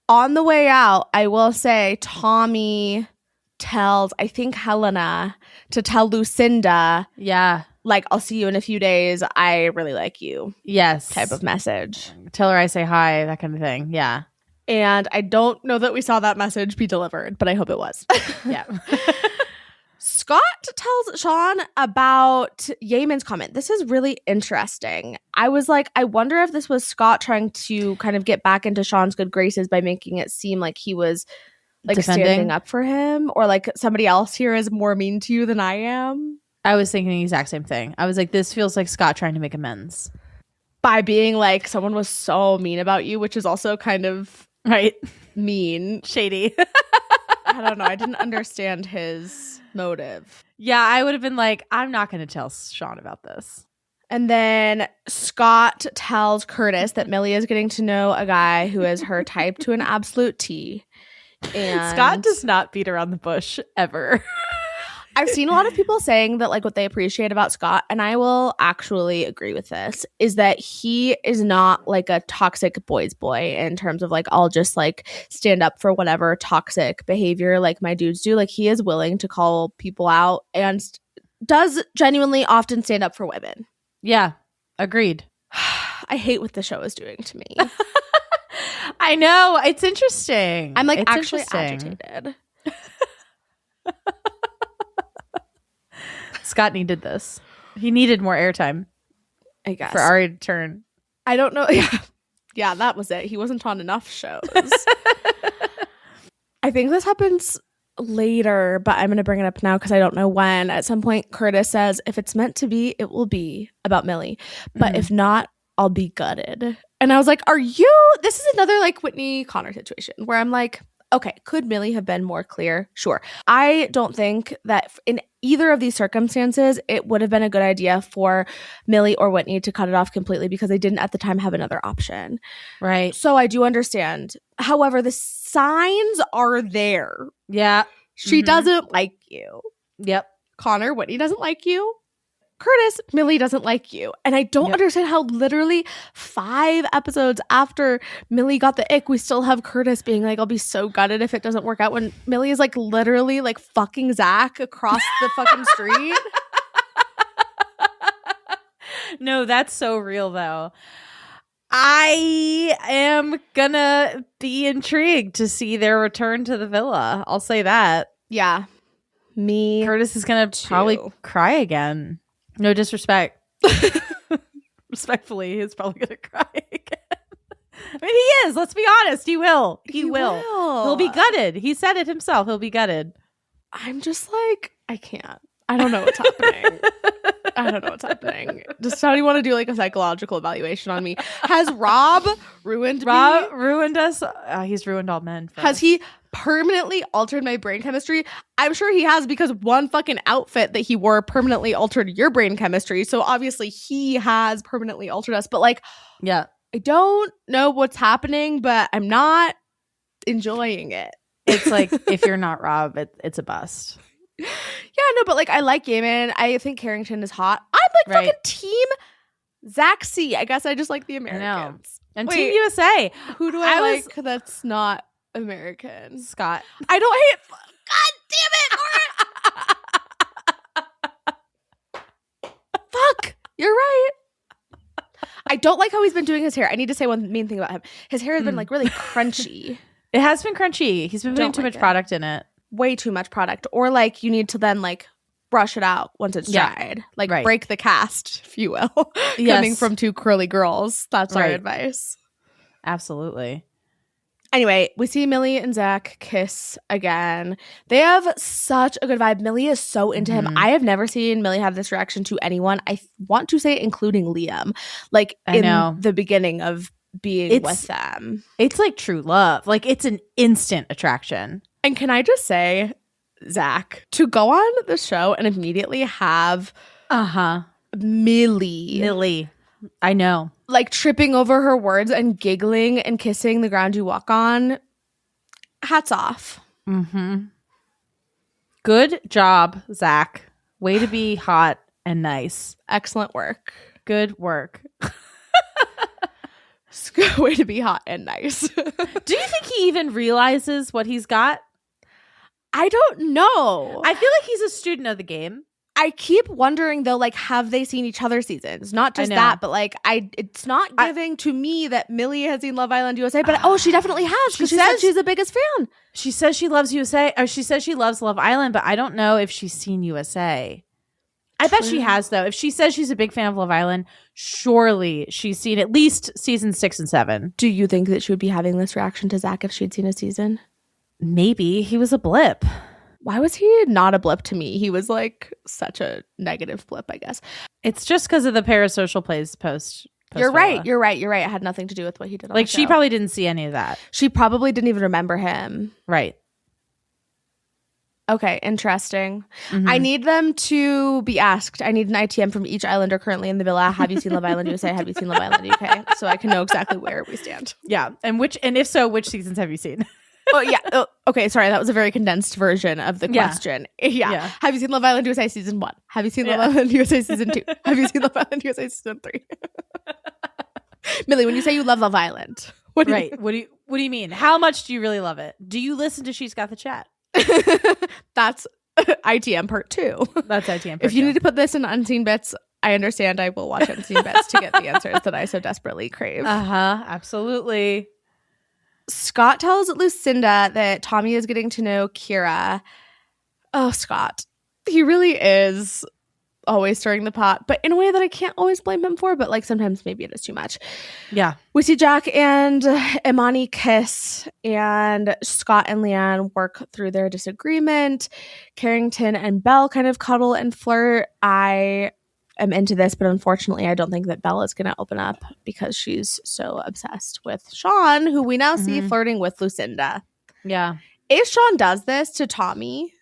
S7: On the way out, I will say Tommy tells, I think, Helena to tell Lucinda, like, I'll see you in a few days, I really like you.
S6: Yes.
S7: Type of message.
S6: Tell her I say hi, that kind of thing. Yeah.
S7: And I don't know that we saw that message be delivered, but I hope it was.
S6: Yeah.
S7: Scott tells Sean about Eamon's comment. This is really interesting. I was like, I wonder if this was Scott trying to kind of get back into Sean's good graces by making it seem like he was like standing up for him, or like somebody else here is more mean to you than I am.
S6: I was thinking the exact same thing. I was like, this feels like Scott trying to make amends
S7: by being like, someone was so mean about you, which is also kind of mean,
S6: shady.
S7: I don't know. I didn't understand his motive.
S6: Yeah, I would have been like, I'm not going to tell Sean about this.
S7: And then Scott tells Curtis that Millie is getting to know a guy who is her type to an absolute T. And
S6: Scott does not beat around the bush ever.
S7: I've seen a lot of people saying that like what they appreciate about Scott, and I will actually agree with this, is that he is not like a toxic boy's boy in terms of like, I'll just like stand up for whatever toxic behavior like my dudes do. Like, he is willing to call people out and does genuinely often stand up for women.
S6: Yeah, agreed.
S7: I hate what the show is doing to me.
S6: I know. It's interesting.
S7: I'm like
S6: It's
S7: actually
S6: interesting.
S7: agitated.
S6: Scott needed this. He needed more airtime
S7: I guess.
S6: for Ari to turn.
S7: I don't know. Yeah, that was it. He wasn't on enough shows. I think this happens later, but I'm going to bring it up now because I don't know when. At some point, Curtis says, if it's meant to be, it will be, about Millie. But if not, I'll be gutted. And I was like, this is another like Whitney Connor situation where I'm like, okay, could Millie have been more clear? Sure. I don't think that in either of these circumstances, it would have been a good idea for Millie or Whitney to cut it off completely because they didn't at the time have another option.
S6: Right.
S7: So I do understand. However, the signs are there.
S6: Yeah.
S7: She doesn't like you.
S6: Yep.
S7: Connor, Whitney doesn't like you. Curtis, Millie doesn't like you. And I don't understand how literally 5 episodes after Millie got the ick, we still have Curtis being like, I'll be so gutted if it doesn't work out, when Millie is like literally like fucking Zach across the fucking street.
S6: No, that's so real though. I am gonna be intrigued to see their return to the villa. I'll say that.
S7: Yeah. Me.
S6: Curtis is gonna probably cry again. No disrespect. Respectfully, he's probably gonna cry again. I mean, he is. Let's be honest. He will. He will. He'll be gutted. He said it himself. He'll be gutted.
S7: I'm just like, I can't. I don't know what's happening. I don't know what's happening. Does somebody want to do like a psychological evaluation on me? Has Rob ruined me?
S6: Ruined us. He's ruined all men.
S7: Has he permanently altered my brain chemistry? I'm sure he has, because one fucking outfit that he wore permanently altered your brain chemistry. So obviously he has permanently altered us. But like,
S6: yeah,
S7: I don't know what's happening, but I'm not enjoying it.
S6: It's like, if you're not Rob, it's a bust.
S7: Yeah, no, but like, I like Gaiman. I think Carrington is hot. I'm like fucking team Zach C. I guess I just like the Americans.
S6: And Team USA.
S7: Who do I like that's not American?
S6: Scott.
S7: I don't hate. God damn it, Lauren. Fuck. You're right. I don't like how he's been doing his hair. I need to say one mean thing about him. His hair has been like really crunchy.
S6: It has been crunchy. He's been putting too much product in it.
S7: Way too much product. Or like you need to then like brush it out once it's dried. Like break the cast, if you will. Coming from 2 curly girls. That's our advice.
S6: Absolutely.
S7: Anyway, we see Millie and Zach kiss again. They have such a good vibe. Millie is so into him. I have never seen Millie have this reaction to anyone. I want to say including Liam. Like in the beginning of being with them.
S6: It's like true love. Like it's an instant attraction.
S7: And can I just say, Zach, to go on the show and immediately have Millie.
S6: I know.
S7: Like tripping over her words and giggling and kissing the ground you walk on. Hats off.
S6: Good job, Zach. Way to be hot and nice.
S7: Excellent work.
S6: Good work.
S7: Way to be hot and nice.
S6: Do you think he even realizes what he's got?
S7: I don't know.
S6: I feel like he's a student of the game.
S7: I keep wondering though, like, have they seen each other's seasons? Not just that, but like, it's not giving to me that Millie has seen Love Island USA, but she definitely has, because she said she's the biggest fan.
S6: She says she loves USA, or she says she loves Love Island, but I don't know if she's seen USA. I bet she has though. If she says she's a big fan of Love Island, surely she's seen at least season 6 and 7.
S7: Do you think that she would be having this reaction to Zach if she'd seen a season?
S6: Maybe. He was a blip.
S7: Why was he not a blip to me? He was like such a negative blip, I guess.
S6: It's just because of the parasocial plays post.
S7: You're right. It had nothing to do with what he did on the show.
S6: She probably didn't see any of that.
S7: She probably didn't even remember him.
S6: Right.
S7: Okay, interesting. I need them to be asked. I need an ITM from each Islander currently in the villa. Have you seen Love Island USA? Have you seen Love Island UK? So I can know exactly where we stand.
S6: Yeah. And if so, which seasons have you seen?
S7: Oh, yeah. Oh, okay, sorry. That was a very condensed version of the question. Yeah. Have you seen Love Island USA season 1? Have you seen Love Island USA season 2? Have you seen Love Island USA season 3? Millie, when you say you love Love Island, what do
S6: you mean? How much do you really love it? Do you listen to She's Got the Chat?
S7: That's ITM part 2.
S6: That's ITM part 2.
S7: If you need to put this in Unseen Bits, I understand. I will watch Unseen Bits to get the answers that I so desperately crave.
S6: Absolutely.
S7: Scott tells Lucinda that Tommy is getting to know Kira. Oh, Scott. He really is always stirring the pot, but in a way that I can't always blame him for, but like sometimes maybe it is too much.
S6: Yeah.
S7: We see Jack and Imani kiss, and Scott and Leanne work through their disagreement. Carrington and Belle kind of cuddle and flirt. I am into this, but unfortunately I don't think that Belle is going to open up because she's so obsessed with Sean, who we now see flirting with Lucinda.
S6: Yeah.
S7: If Sean does this to Tommy,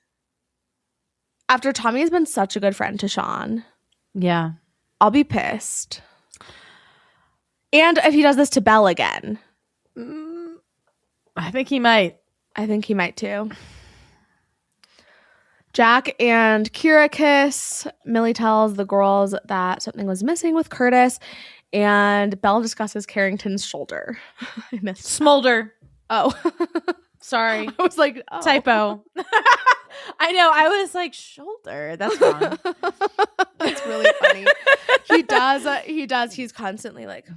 S7: after Tommy has been such a good friend to Sean,
S6: yeah,
S7: I'll be pissed. And if he does this to Belle again,
S6: I think he might.
S7: I think he might too. Jack and Kira kiss. Millie tells the girls that something was missing with Curtis, and Belle discusses Carrington's shoulder. I missed
S6: Smolder.
S7: Oh,
S6: sorry.
S7: I was like, oh.
S6: Typo. I know. I was like, shoulder. That's wrong.
S7: That's really funny. He does. He's constantly like.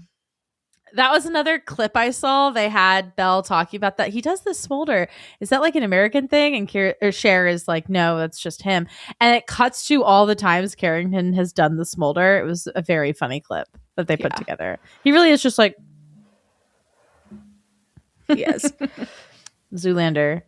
S6: That was another clip I saw. They had Belle talking about that. He does this smolder. Is that like an American thing? And Cher is like, no, that's just him. And it cuts to all the times Carrington has done the smolder. It was a very funny clip that they put together. He really is just like.
S7: Yes.
S6: Zoolander.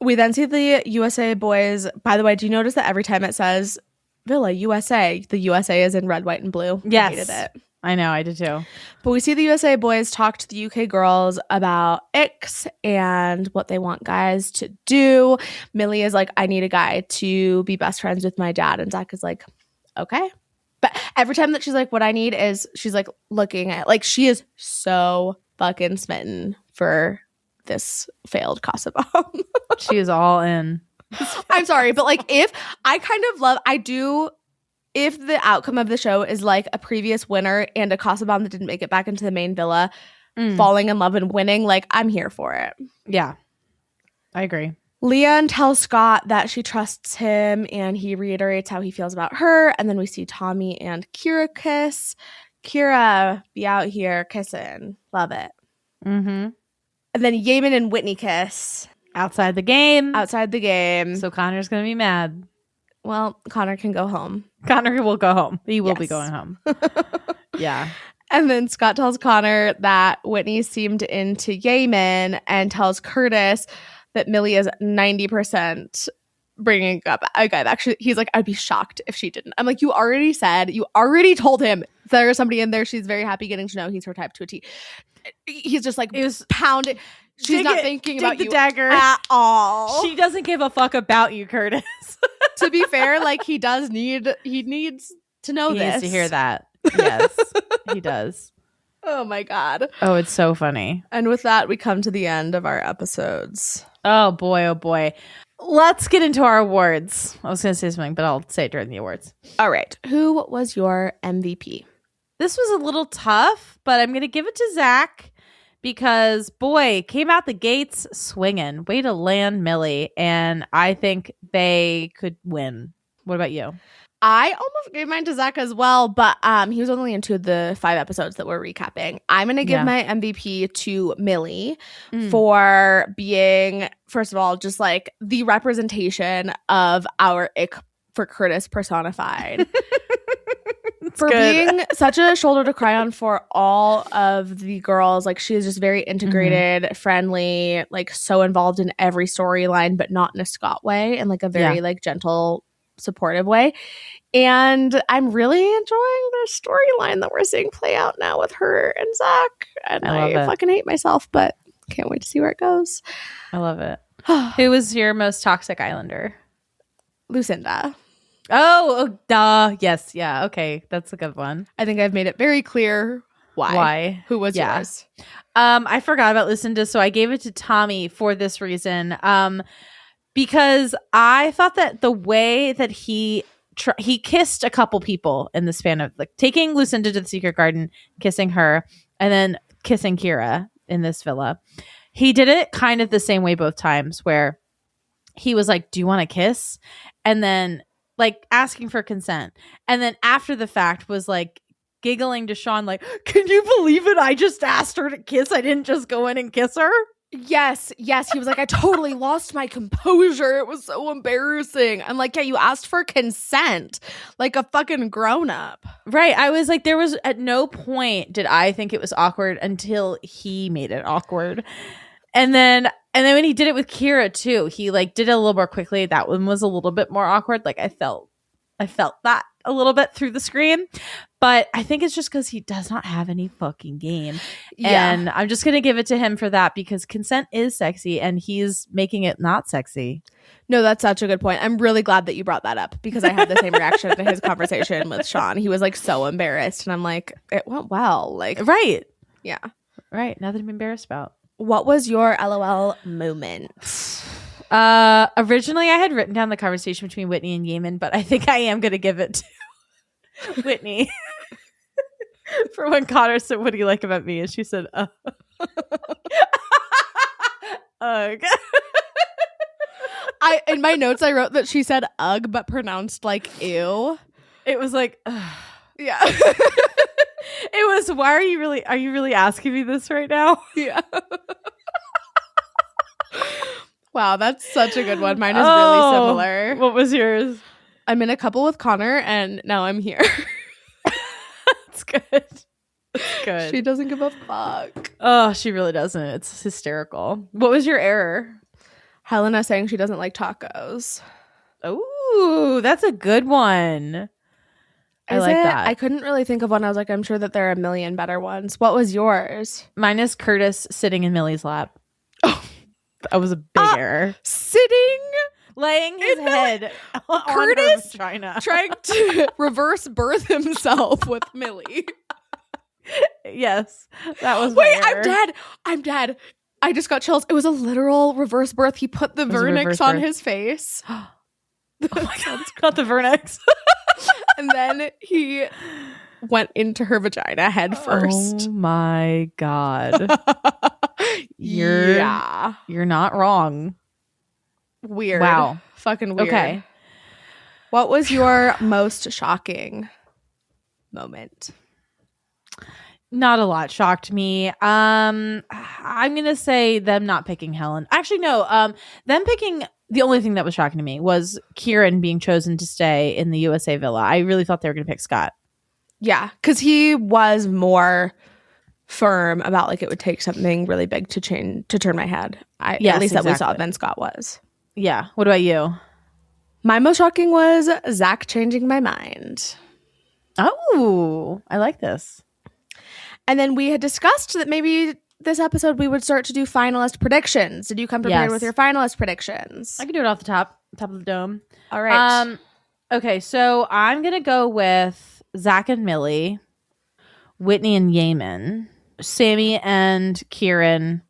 S7: We then see the USA boys. By the way, do you notice that every time it says Villa USA, the USA is in red, white, and blue?
S6: Yes.
S7: I hated it.
S6: I know, I did too.
S7: But we see the USA boys talk to the UK girls about icks and what they want guys to do. Millie is like, I need a guy to be best friends with my dad. And Zach is like, okay. But every time that she's like, what I need is, she's like looking at, like, she is so fucking smitten for this failed Casa Bomb.
S6: She is all in.
S7: I'm sorry, but like if the outcome of the show is like a previous winner and a Casa Bomb that didn't make it back into the main villa falling in love and winning, like I'm here for it.
S6: Yeah, I agree.
S7: Leanne tells Scott that she trusts him and he reiterates how he feels about her. And then we see Tommy and Kira kiss. Kira be out here kissing. Love it.
S6: Mm-hmm.
S7: And then Yaman and Whitney kiss.
S6: Outside the game. So Connor's going to be mad.
S7: Well, Connor can go home.
S6: Connor will go home. He will be going home. Yeah.
S7: And then Scott tells Connor that Whitney seemed into Yaman and tells Curtis that Millie is 90% bringing up a guy. Actually, he's like, I'd be shocked if she didn't. I'm like, you already told him there's somebody in there she's very happy getting to know. He's her type to a T. He's just like, it was pounded. She's not thinking about
S6: the
S7: you
S6: dagger
S7: at all.
S6: She doesn't give a fuck about you, Curtis.
S7: To be fair, like he needs to know this.
S6: He needs to hear that. Yes, he does.
S7: Oh my God.
S6: Oh, it's so funny.
S7: And with that, we come to the end of our episodes.
S6: Oh boy, oh boy. Let's get into our awards. I was going to say something, but I'll say it during the awards.
S7: All right. Who was your MVP?
S6: This was a little tough, but I'm going to give it to Zach because, boy, came out the gates swinging. Way to land Millie, and I think they could win. What about you?
S7: I almost gave mine to Zach as well, but he was only in 2 of the 5 episodes that we're recapping. I'm going to give my MVP to Millie for being, first of all, just like the representation of our ick for Curtis personified. For being such a shoulder to cry on for all of the girls. Like she is just very integrated, friendly, like so involved in every storyline, but not in a Scott way, and like a very like gentle, supportive way. And I'm really enjoying the storyline that we're seeing play out now with her and Zach. And I fucking hate myself, but can't wait to see where it goes.
S6: I love it. Who was your most toxic Islander?
S7: Lucinda.
S6: Oh, duh. Yes. Yeah. Okay. That's a good one.
S7: I think I've made it very clear why. Who was yours?
S6: I forgot about Lucinda, so I gave it to Tommy for this reason. Because I thought that the way that he kissed a couple people in the span of like taking Lucinda to the secret garden, kissing her, and then kissing Kira in this villa. He did it kind of the same way both times, where he was like, do you want to kiss? And then like asking for consent. And then after the fact was like giggling to Sean like, can you believe it? I just asked her to kiss. I didn't just go in and kiss her.
S7: Yes. He was like, I totally lost my composure. It was so embarrassing. I'm like, yeah, you asked for consent like a fucking grown up.
S6: Right. I was like, there was at no point did I think it was awkward until he made it awkward. And then when he did it with Kira too, he like did it a little more quickly. That one was a little bit more awkward. Like I felt that a little bit through the screen, but I think it's just because he does not have any fucking game.
S7: Yeah.
S6: And I'm just going to give it to him for that because consent is sexy and he's making it not sexy.
S7: No, that's such a good point. I'm really glad that you brought that up because I had the same reaction to his conversation with Sean. He was like so embarrassed and I'm like, it went well. Like,
S6: right.
S7: Yeah.
S6: Right. Nothing to be embarrassed about.
S7: What was your LOL moment?
S6: Originally I had written down the conversation between Whitney and Yeaman, but I think I am going to give it to Whitney for when Connor said, "What do you like about me?" And she said, "Ugh."
S7: In my notes I wrote that she said "ugh" but pronounced like "ew."
S6: It was like, ugh.
S7: Yeah.
S6: It was, why are you really asking me this right now?
S7: Yeah. Wow, that's such a good one. Mine is really similar.
S6: What was yours?
S7: I'm in a couple with Connor and now I'm here.
S6: That's good. That's good.
S7: She doesn't give a fuck.
S6: Oh, she really doesn't. It's hysterical. What was your error?
S7: Helena saying she doesn't like tacos.
S6: Oh, that's a good one. I like that.
S7: I couldn't really think of one. I was like, I'm sure that there are a million better ones. What was yours?
S6: Mine is Curtis sitting in Millie's lap. Oh, that was a big error.
S7: Laying
S6: his head on
S7: Curtis
S6: her vagina.
S7: Trying to reverse birth himself with Millie.
S6: Yes, that was.
S7: Wait,
S6: my error.
S7: I'm dead. I just got chills. It was a literal reverse birth. He put the vernix on his face.
S6: Oh my god, it's not the vernix.
S7: And then he went into her vagina head first.
S6: Oh my god. You're not wrong.
S7: Weird.
S6: Wow.
S7: Fucking weird.
S6: Okay.
S7: What was your most shocking moment?
S6: Not a lot shocked me. I'm gonna say them not picking Helen. Actually, no. Them picking. The only thing that was shocking to me was Kieran being chosen to stay in the USA villa. I really thought they were gonna pick Scott.
S7: Yeah, because he was more firm about like it would take something really big to turn my head. At least that we saw than Scott was.
S6: Yeah. What about you?
S7: My most shocking was Zach changing my mind.
S6: Oh, I like this.
S7: And then we had discussed that maybe this episode we would start to do finalist predictions. Did you come prepared with your finalist predictions?
S6: I can do it off the top of the dome.
S7: All right.
S6: Okay, so I'm gonna go with Zach and Millie, Whitney and Yeaman, Sammy and Kieran,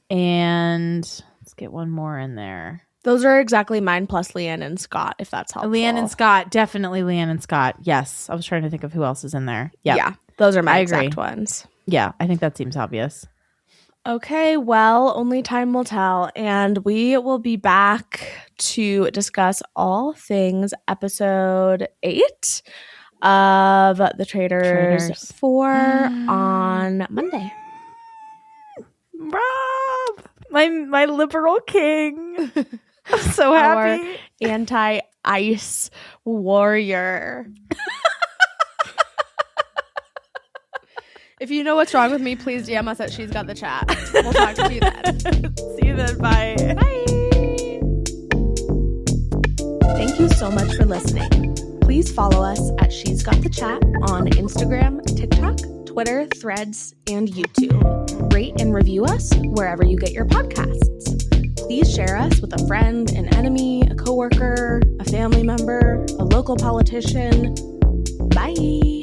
S6: and let's get one more in there.
S7: Those are exactly mine plus Leanne and Scott, if that's helpful.
S6: Leanne and Scott, definitely Leanne and Scott. Yes, I was trying to think of who else is in there. Yep.
S7: Yeah, those are my exact ones.
S6: Yeah, I think that seems obvious.
S7: Okay, well, only time will tell. And we will be back to discuss all things episode 8 of The Traitors 4 on Monday.
S6: Rob, my liberal king. I'm so happy.
S7: Our anti-ice warrior. If you know what's wrong with me, please DM us at She's Got the Chat. We'll talk to you then.
S6: See you then. Bye.
S7: Bye. Thank you so much for listening. Please follow us at She's Got the Chat on Instagram, TikTok, Twitter, Threads, and YouTube. Rate and review us wherever you get your podcasts. Please share us with a friend, an enemy, a coworker, a family member, a local politician. Bye.